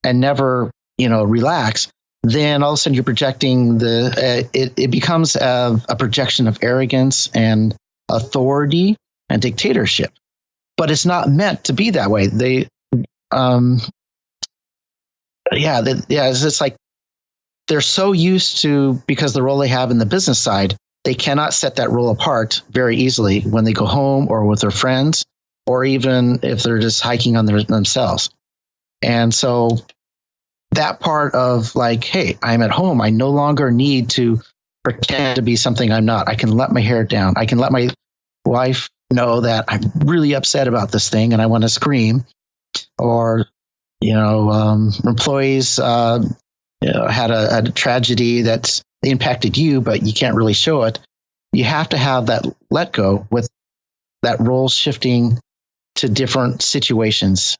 and never, relax, then all of a sudden you're projecting it becomes a projection of arrogance and authority and dictatorship. But it's not meant to be that way. It's just like they're so used to, because the role they have in the business side, they cannot set that role apart very easily when they go home or with their friends, or even if they're just hiking on themselves. And so that part of like, hey, I'm at home. I no longer need to pretend to be something I'm not. I can let my hair down. I can let my wife know that I'm really upset about this thing and I want to scream. Or, employees had a tragedy that's impacted you, but you can't really show it. You have to have that let go with that role shifting to different situations.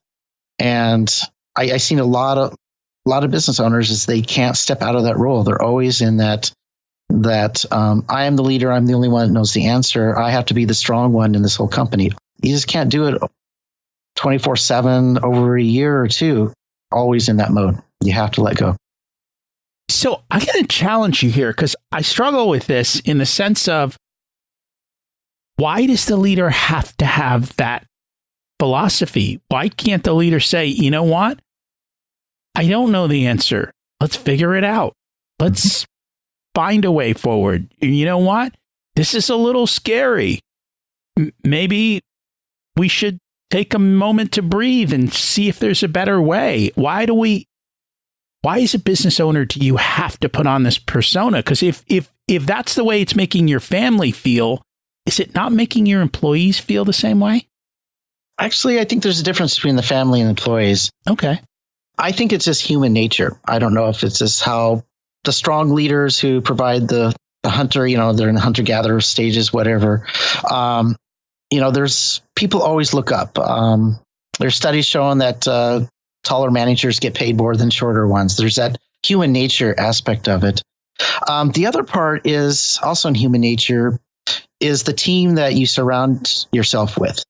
And I've seen a lot of business owners is they can't step out of that role. They're always in that I am the leader. I'm the only one that knows the answer. I have to be the strong one in this whole company. You just can't do it 24/7 over a year or two, always in that mode. You have to let go. So I'm going to challenge you here because I struggle with this in the sense of, why does the leader have to have that philosophy? Why can't the leader say, you know what? I don't know the answer. Let's figure it out. Let's find a way forward. You know what? This is a little scary. Maybe we should take a moment to breathe and see if there's a better way. Why as a business owner do you have to put on this persona? Because if that's the way it's making your family feel, is it not making your employees feel the same way? Actually, I think there's a difference between the family and employees. Okay. I think it's just human nature. I don't know if it's just how the strong leaders who provide the hunter, they're in the hunter-gatherer stages, whatever. There's people always look up. There's studies showing that taller managers get paid more than shorter ones. There's that human nature aspect of it. The other part is also in human nature is the team that you surround yourself with.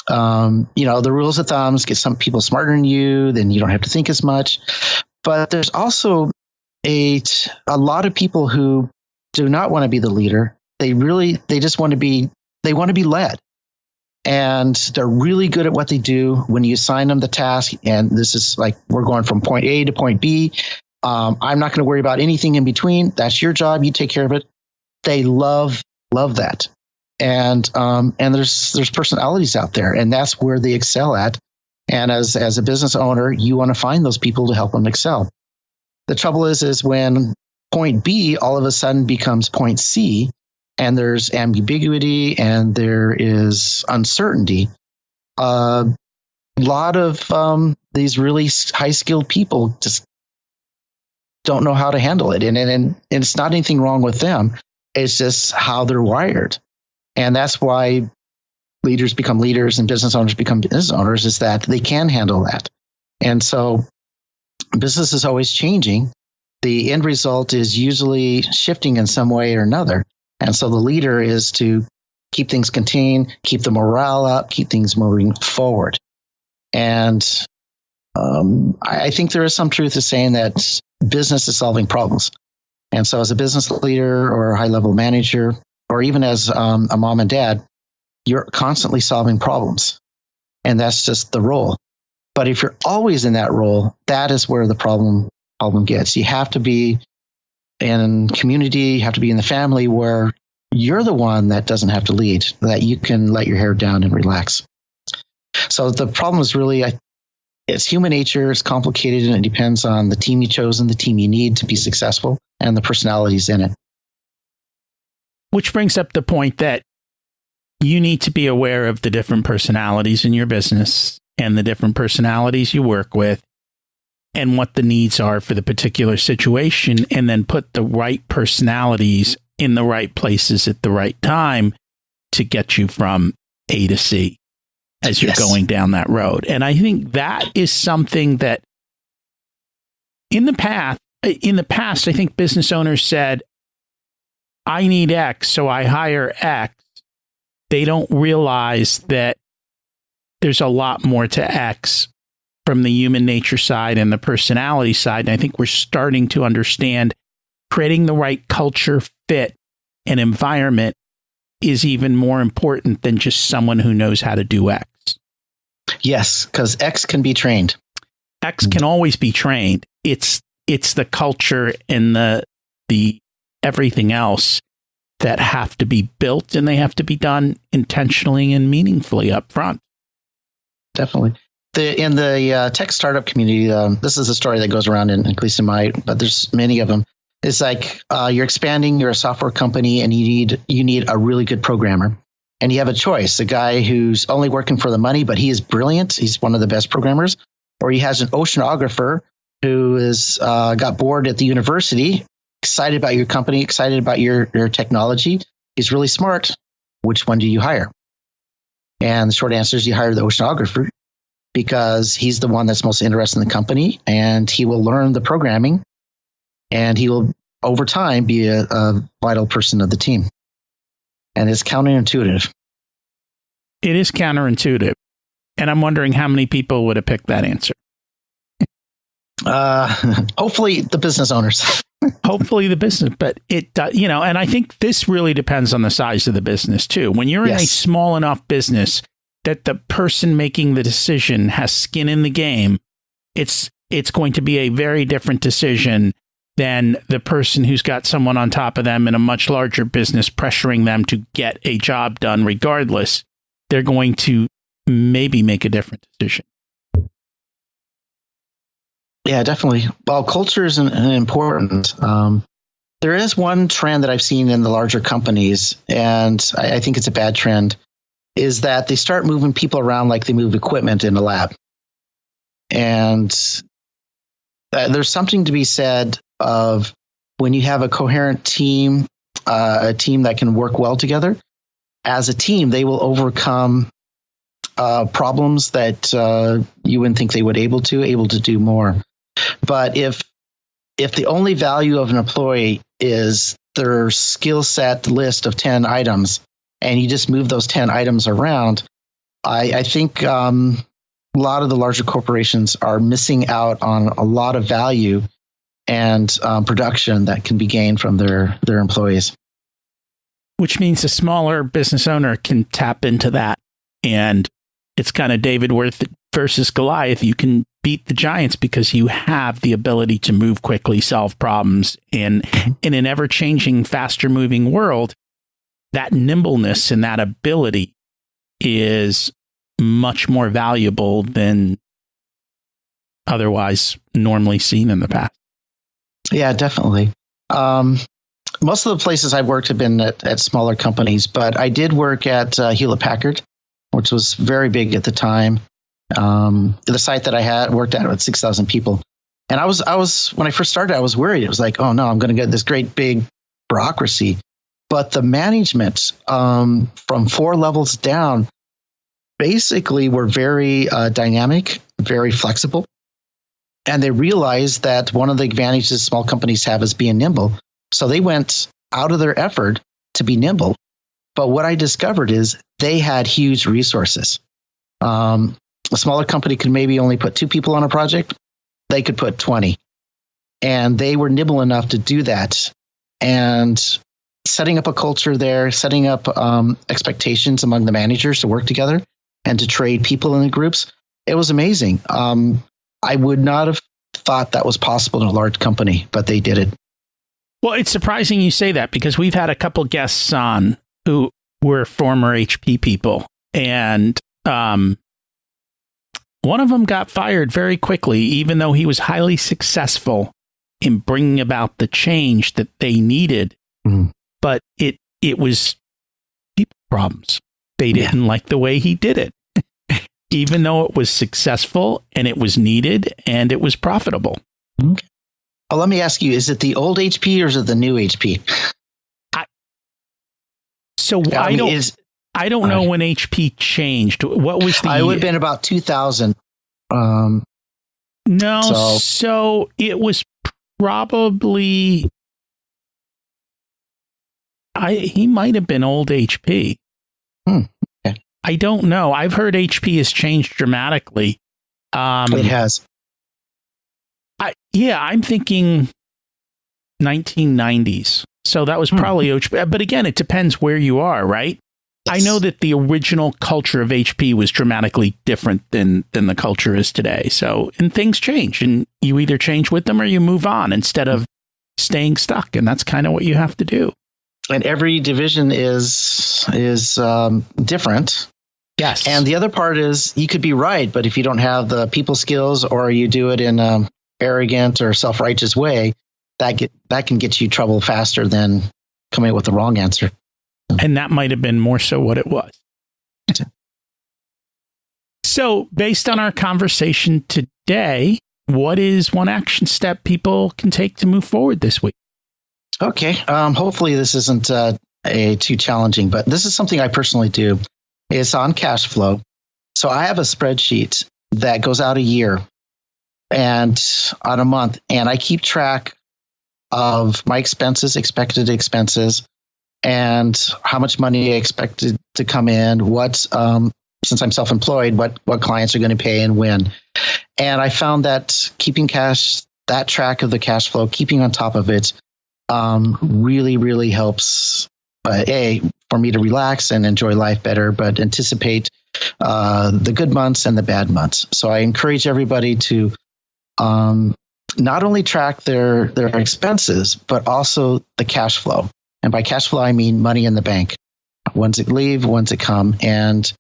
The rules of thumbs get some people smarter than you, then you don't have to think as much. But there's also a lot of people who do not want to be the leader. They just want to be they want to be led. And they're really good at what they do. When you assign them the task, and this is like, we're going from point A to point B. I'm not going to worry about anything in between. That's your job. You take care of it. They love that. And there's personalities out there, and that's where they excel at. And as a business owner, you want to find those people to help them excel. The trouble is when point B all of a sudden becomes point C, and there's ambiguity and there is uncertainty. A lot of these really high-skilled people just don't know how to handle it. And it's not anything wrong with them. It's just how they're wired. And that's why leaders become leaders and business owners become business owners, is that they can handle that. And so business is always changing. The end result is usually shifting in some way or another. And so the leader is to keep things contained, keep the morale up, keep things moving forward. And I think there is some truth to saying that business is solving problems. And so as a business leader or a high-level manager, or even as a mom and dad, you're constantly solving problems. And that's just the role. But if you're always in that role, that is where the problem gets. You have to be in community, you have to be in the family where you're the one that doesn't have to lead, that you can let your hair down and relax. So the problem is really, it's human nature, it's complicated, and it depends on the team you chose and the team you need to be successful and the personalities in it. Which brings up the point that you need to be aware of the different personalities in your business and the different personalities you work with and what the needs are for the particular situation, and then put the right personalities in the right places at the right time to get you from A to C as you're going down that road. And I think that is something that in the past, I think business owners said, I need X, so I hire X. They don't realize that there's a lot more to X from the human nature side and the personality side. And I think we're starting to understand creating the right culture fit and environment is even more important than just someone who knows how to do X. Yes, because X can be trained. X can always be trained. It's the culture and the everything else that have to be built, and they have to be done intentionally and meaningfully up front. Definitely. In the tech startup community, this is a story that goes around at least in my, but there's many of them. It's like you're expanding, you're a software company, and you need a really good programmer. And you have a choice, a guy who's only working for the money, but he is brilliant. He's one of the best programmers. Or he has an oceanographer who is got bored at the university, excited about your company, excited about your technology. He's really smart. Which one do you hire? And the short answer is you hire the oceanographer, because he's the one that's most interested in the company, and he will learn the programming, and he will, over time, be a vital person of the team. And it's counterintuitive. It is counterintuitive. And I'm wondering how many people would have picked that answer. Hopefully the business owners. Hopefully the business, but and I think this really depends on the size of the business too. When you're in a small enough business that the person making the decision has skin in the game, it's going to be a very different decision than the person who's got someone on top of them in a much larger business pressuring them to get a job done regardless. They're going to maybe make a different decision. Yeah, definitely. Well, culture is important. There is one trend that I've seen in the larger companies, and I think it's a bad trend, is that they start moving people around like they move equipment in a lab. And there's something to be said of when you have a coherent team, a team that can work well together. As a team, they will overcome problems that you wouldn't think they would able to do more. But if the only value of an employee is their skill set list of 10 items, and you just move those 10 items around, I think a lot of the larger corporations are missing out on a lot of value and production that can be gained from their employees. which means a smaller business owner can tap into that. And it's kind of David versus Goliath. You can beat the giants because you have the ability to move quickly, solve problems. And in an ever-changing, faster-moving world, that nimbleness and that ability is much more valuable than otherwise normally seen in the past. Yeah, definitely. Most of the places I've worked have been at smaller companies, but I did work at Hewlett Packard, which was very big at the time. The site that I had worked at with 6,000 people. And I was when I first started, I was worried. It was like, oh no, I'm going to get this great big bureaucracy. But the management from 4 levels down basically were very dynamic, very flexible. And they realized that one of the advantages small companies have is being nimble. So they went out of their effort to be nimble. But what I discovered is they had huge resources. A smaller company could maybe only put 2 people on a project. They could put 20. And they were nimble enough to do that. And setting up a culture there, setting up expectations among the managers to work together and to trade people in the groups, it was amazing. I would not have thought that was possible in a large company, but they did it. Well, it's surprising you say that because we've had a couple guests on who were former HP people. And one of them got fired very quickly, even though he was highly successful in bringing about the change that they needed. Mm. But it was people problems. They didn't like the way he did it, even though it was successful and it was needed and it was profitable. Okay. Well, let me ask you, is it the old HP or is it the new HP? I don't know when HP changed. What was the... It would have been about 2000. So it was probably... he might have been old HP. Okay. I don't know. I've heard HP has changed dramatically. It has. I'm thinking 1990s. So that was probably HP. But again, it depends where you are, right? Yes. I know that the original culture of HP was dramatically different than the culture is today. So, and things change, and you either change with them or you move on instead of staying stuck. And that's kind of what you have to do. And every division is different. Yes. And the other part is you could be right, but if you don't have the people skills or you do it in an arrogant or self-righteous way, that can get you trouble faster than coming up with the wrong answer. And that might have been more so what it was. So based on our conversation today, what is one action step people can take to move forward this week? Okay. Hopefully this isn't too challenging, but this is something I personally do. It's on cash flow. So I have a spreadsheet that goes out a year and on a month, and I keep track of my expected expenses, and how much money I expected to come in, since I'm self-employed, what clients are going to pay and when. And I found that keeping that track of the cash flow, keeping on top of it, really, really helps, for me to relax and enjoy life better, but anticipate the good months and the bad months. So I encourage everybody to not only track their expenses, but also the cash flow. And by cash flow, I mean money in the bank. When's it leave? When's it come? And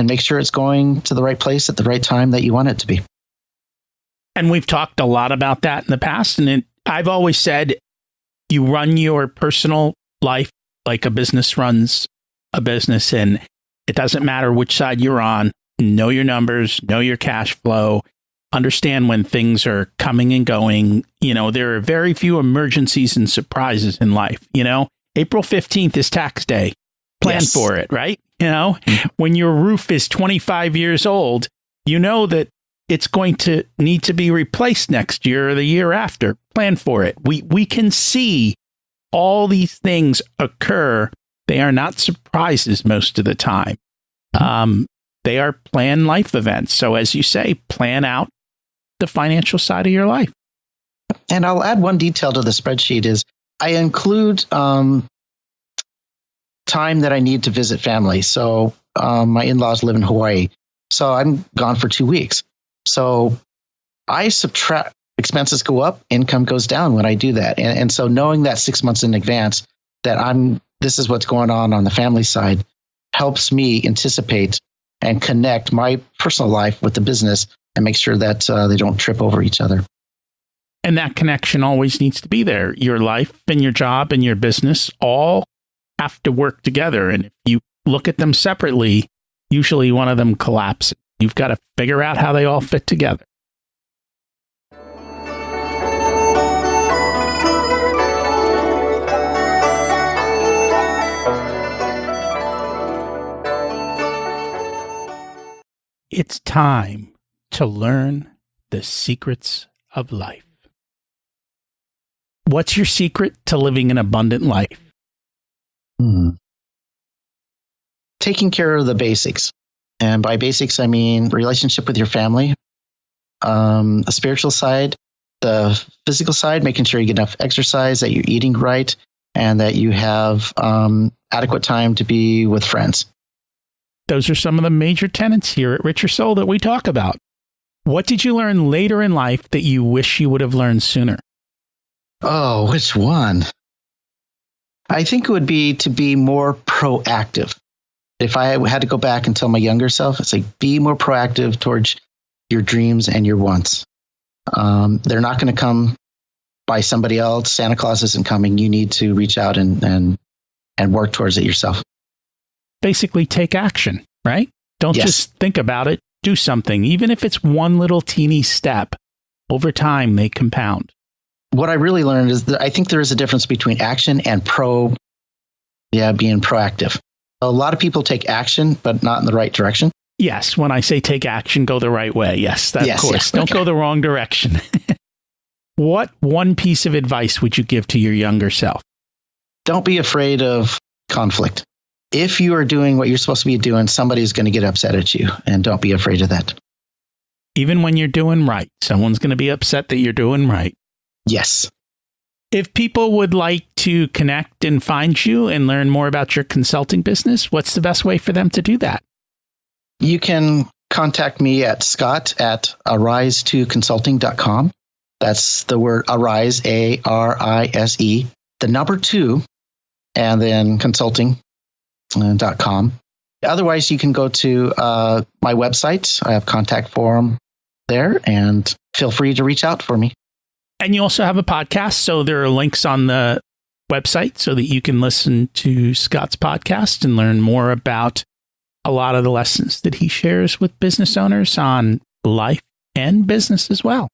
make sure it's going to the right place at the right time that you want it to be. And we've talked a lot about that in the past. And I've always said you run your personal life like a business runs a business. And it doesn't matter which side you're on. Know your numbers, know your cash flow, understand when things are coming and going. There are very few emergencies and surprises in life. April 15th is tax day. Plan for it, right? When your roof is 25 years old, you know that it's going to need to be replaced next year or the year after. Plan for it. We can see all these things occur. They are not surprises most of the time. They are planned life events. So as you say, plan out the financial side of your life. And I'll add one detail to the spreadsheet is I include time that I need to visit family. So my in-laws live in Hawaii. So I'm gone for 2 weeks. So I subtract, expenses go up, income goes down when I do that. And so knowing that 6 months in advance that this is what's going on the family side helps me anticipate and connect my personal life with the business and make sure that they don't trip over each other. And that connection always needs to be there. Your life and your job and your business all have to work together. And if you look at them separately, usually one of them collapses. You've got to figure out how they all fit together. It's time to learn the secrets of life. What's your secret to living an abundant life? Taking care of the basics. And by basics, I mean relationship with your family, the spiritual side, the physical side, making sure you get enough exercise, that you're eating right, and that you have adequate time to be with friends. Those are some of the major tenets here at Richer Soul that we talk about. What did you learn later in life that you wish you would have learned sooner? Oh, which one? I think it would be to be more proactive. If I had to go back and tell my younger self, it's like, be more proactive towards your dreams and your wants. They're not going to come by somebody else. Santa Claus isn't coming. You need to reach out and work towards it yourself. Basically, take action, right? Don't just think about it. Do something. Even if it's one little teeny step, over time, they compound. What I really learned is that I think there is a difference between action and being proactive. A lot of people take action, but not in the right direction. Yes. When I say take action, go the right way. Yes, of course. Don't go the wrong direction. What one piece of advice would you give to your younger self? Don't be afraid of conflict. If you are doing what you're supposed to be doing, somebody's going to get upset at you, and don't be afraid of that. Even when you're doing right, someone's going to be upset that you're doing right. Yes. If people would like to connect and find you and learn more about your consulting business, what's the best way for them to do that? You can contact me at scott@arise2consulting.com. That's the word arise, ARISE, the number 2, and then consulting.com. Otherwise, you can go to my website. I have contact form there, and feel free to reach out for me. And you also have a podcast, so there are links on the website so that you can listen to Scott's podcast and learn more about a lot of the lessons that he shares with business owners on life and business as well.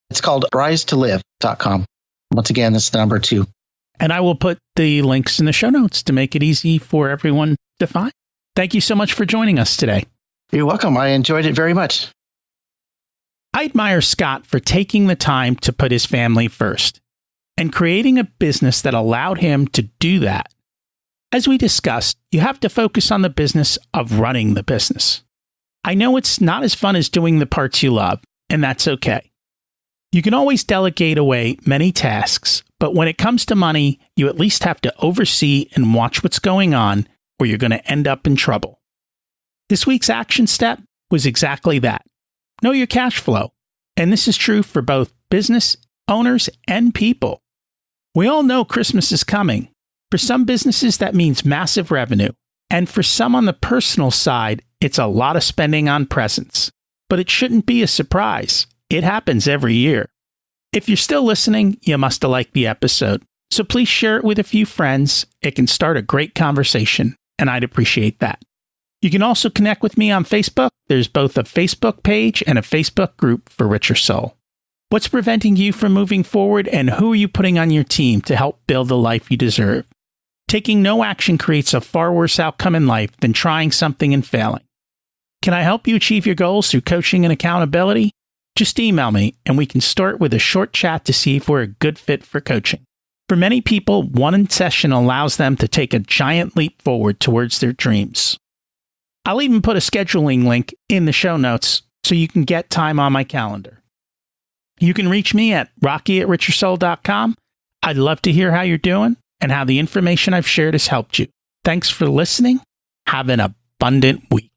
It's called risetolive.com. Once again, that's the number 2. And I will put the links in the show notes to make it easy for everyone to find. Thank you so much for joining us today. You're welcome. I enjoyed it very much. I admire Scott for taking the time to put his family first and creating a business that allowed him to do that. As we discussed, you have to focus on the business of running the business. I know it's not as fun as doing the parts you love, and that's okay. You can always delegate away many tasks, but when it comes to money, you at least have to oversee and watch what's going on, or you're going to end up in trouble. This week's action step was exactly that. Know your cash flow. And this is true for both business owners and people. We all know Christmas is coming. For some businesses, that means massive revenue. And for some on the personal side, it's a lot of spending on presents. But it shouldn't be a surprise. It happens every year. If you're still listening, you must have liked the episode. So please share it with a few friends. It can start a great conversation, and I'd appreciate that. You can also connect with me on Facebook. There's both a Facebook page and a Facebook group for Richer Soul. What's preventing you from moving forward, and who are you putting on your team to help build the life you deserve? Taking no action creates a far worse outcome in life than trying something and failing. Can I help you achieve your goals through coaching and accountability? Just email me, and we can start with a short chat to see if we're a good fit for coaching. For many people, one session allows them to take a giant leap forward towards their dreams. I'll even put a scheduling link in the show notes so you can get time on my calendar. You can reach me at rocky@richersoul.com. I'd love to hear how you're doing and how the information I've shared has helped you. Thanks for listening. Have an abundant week.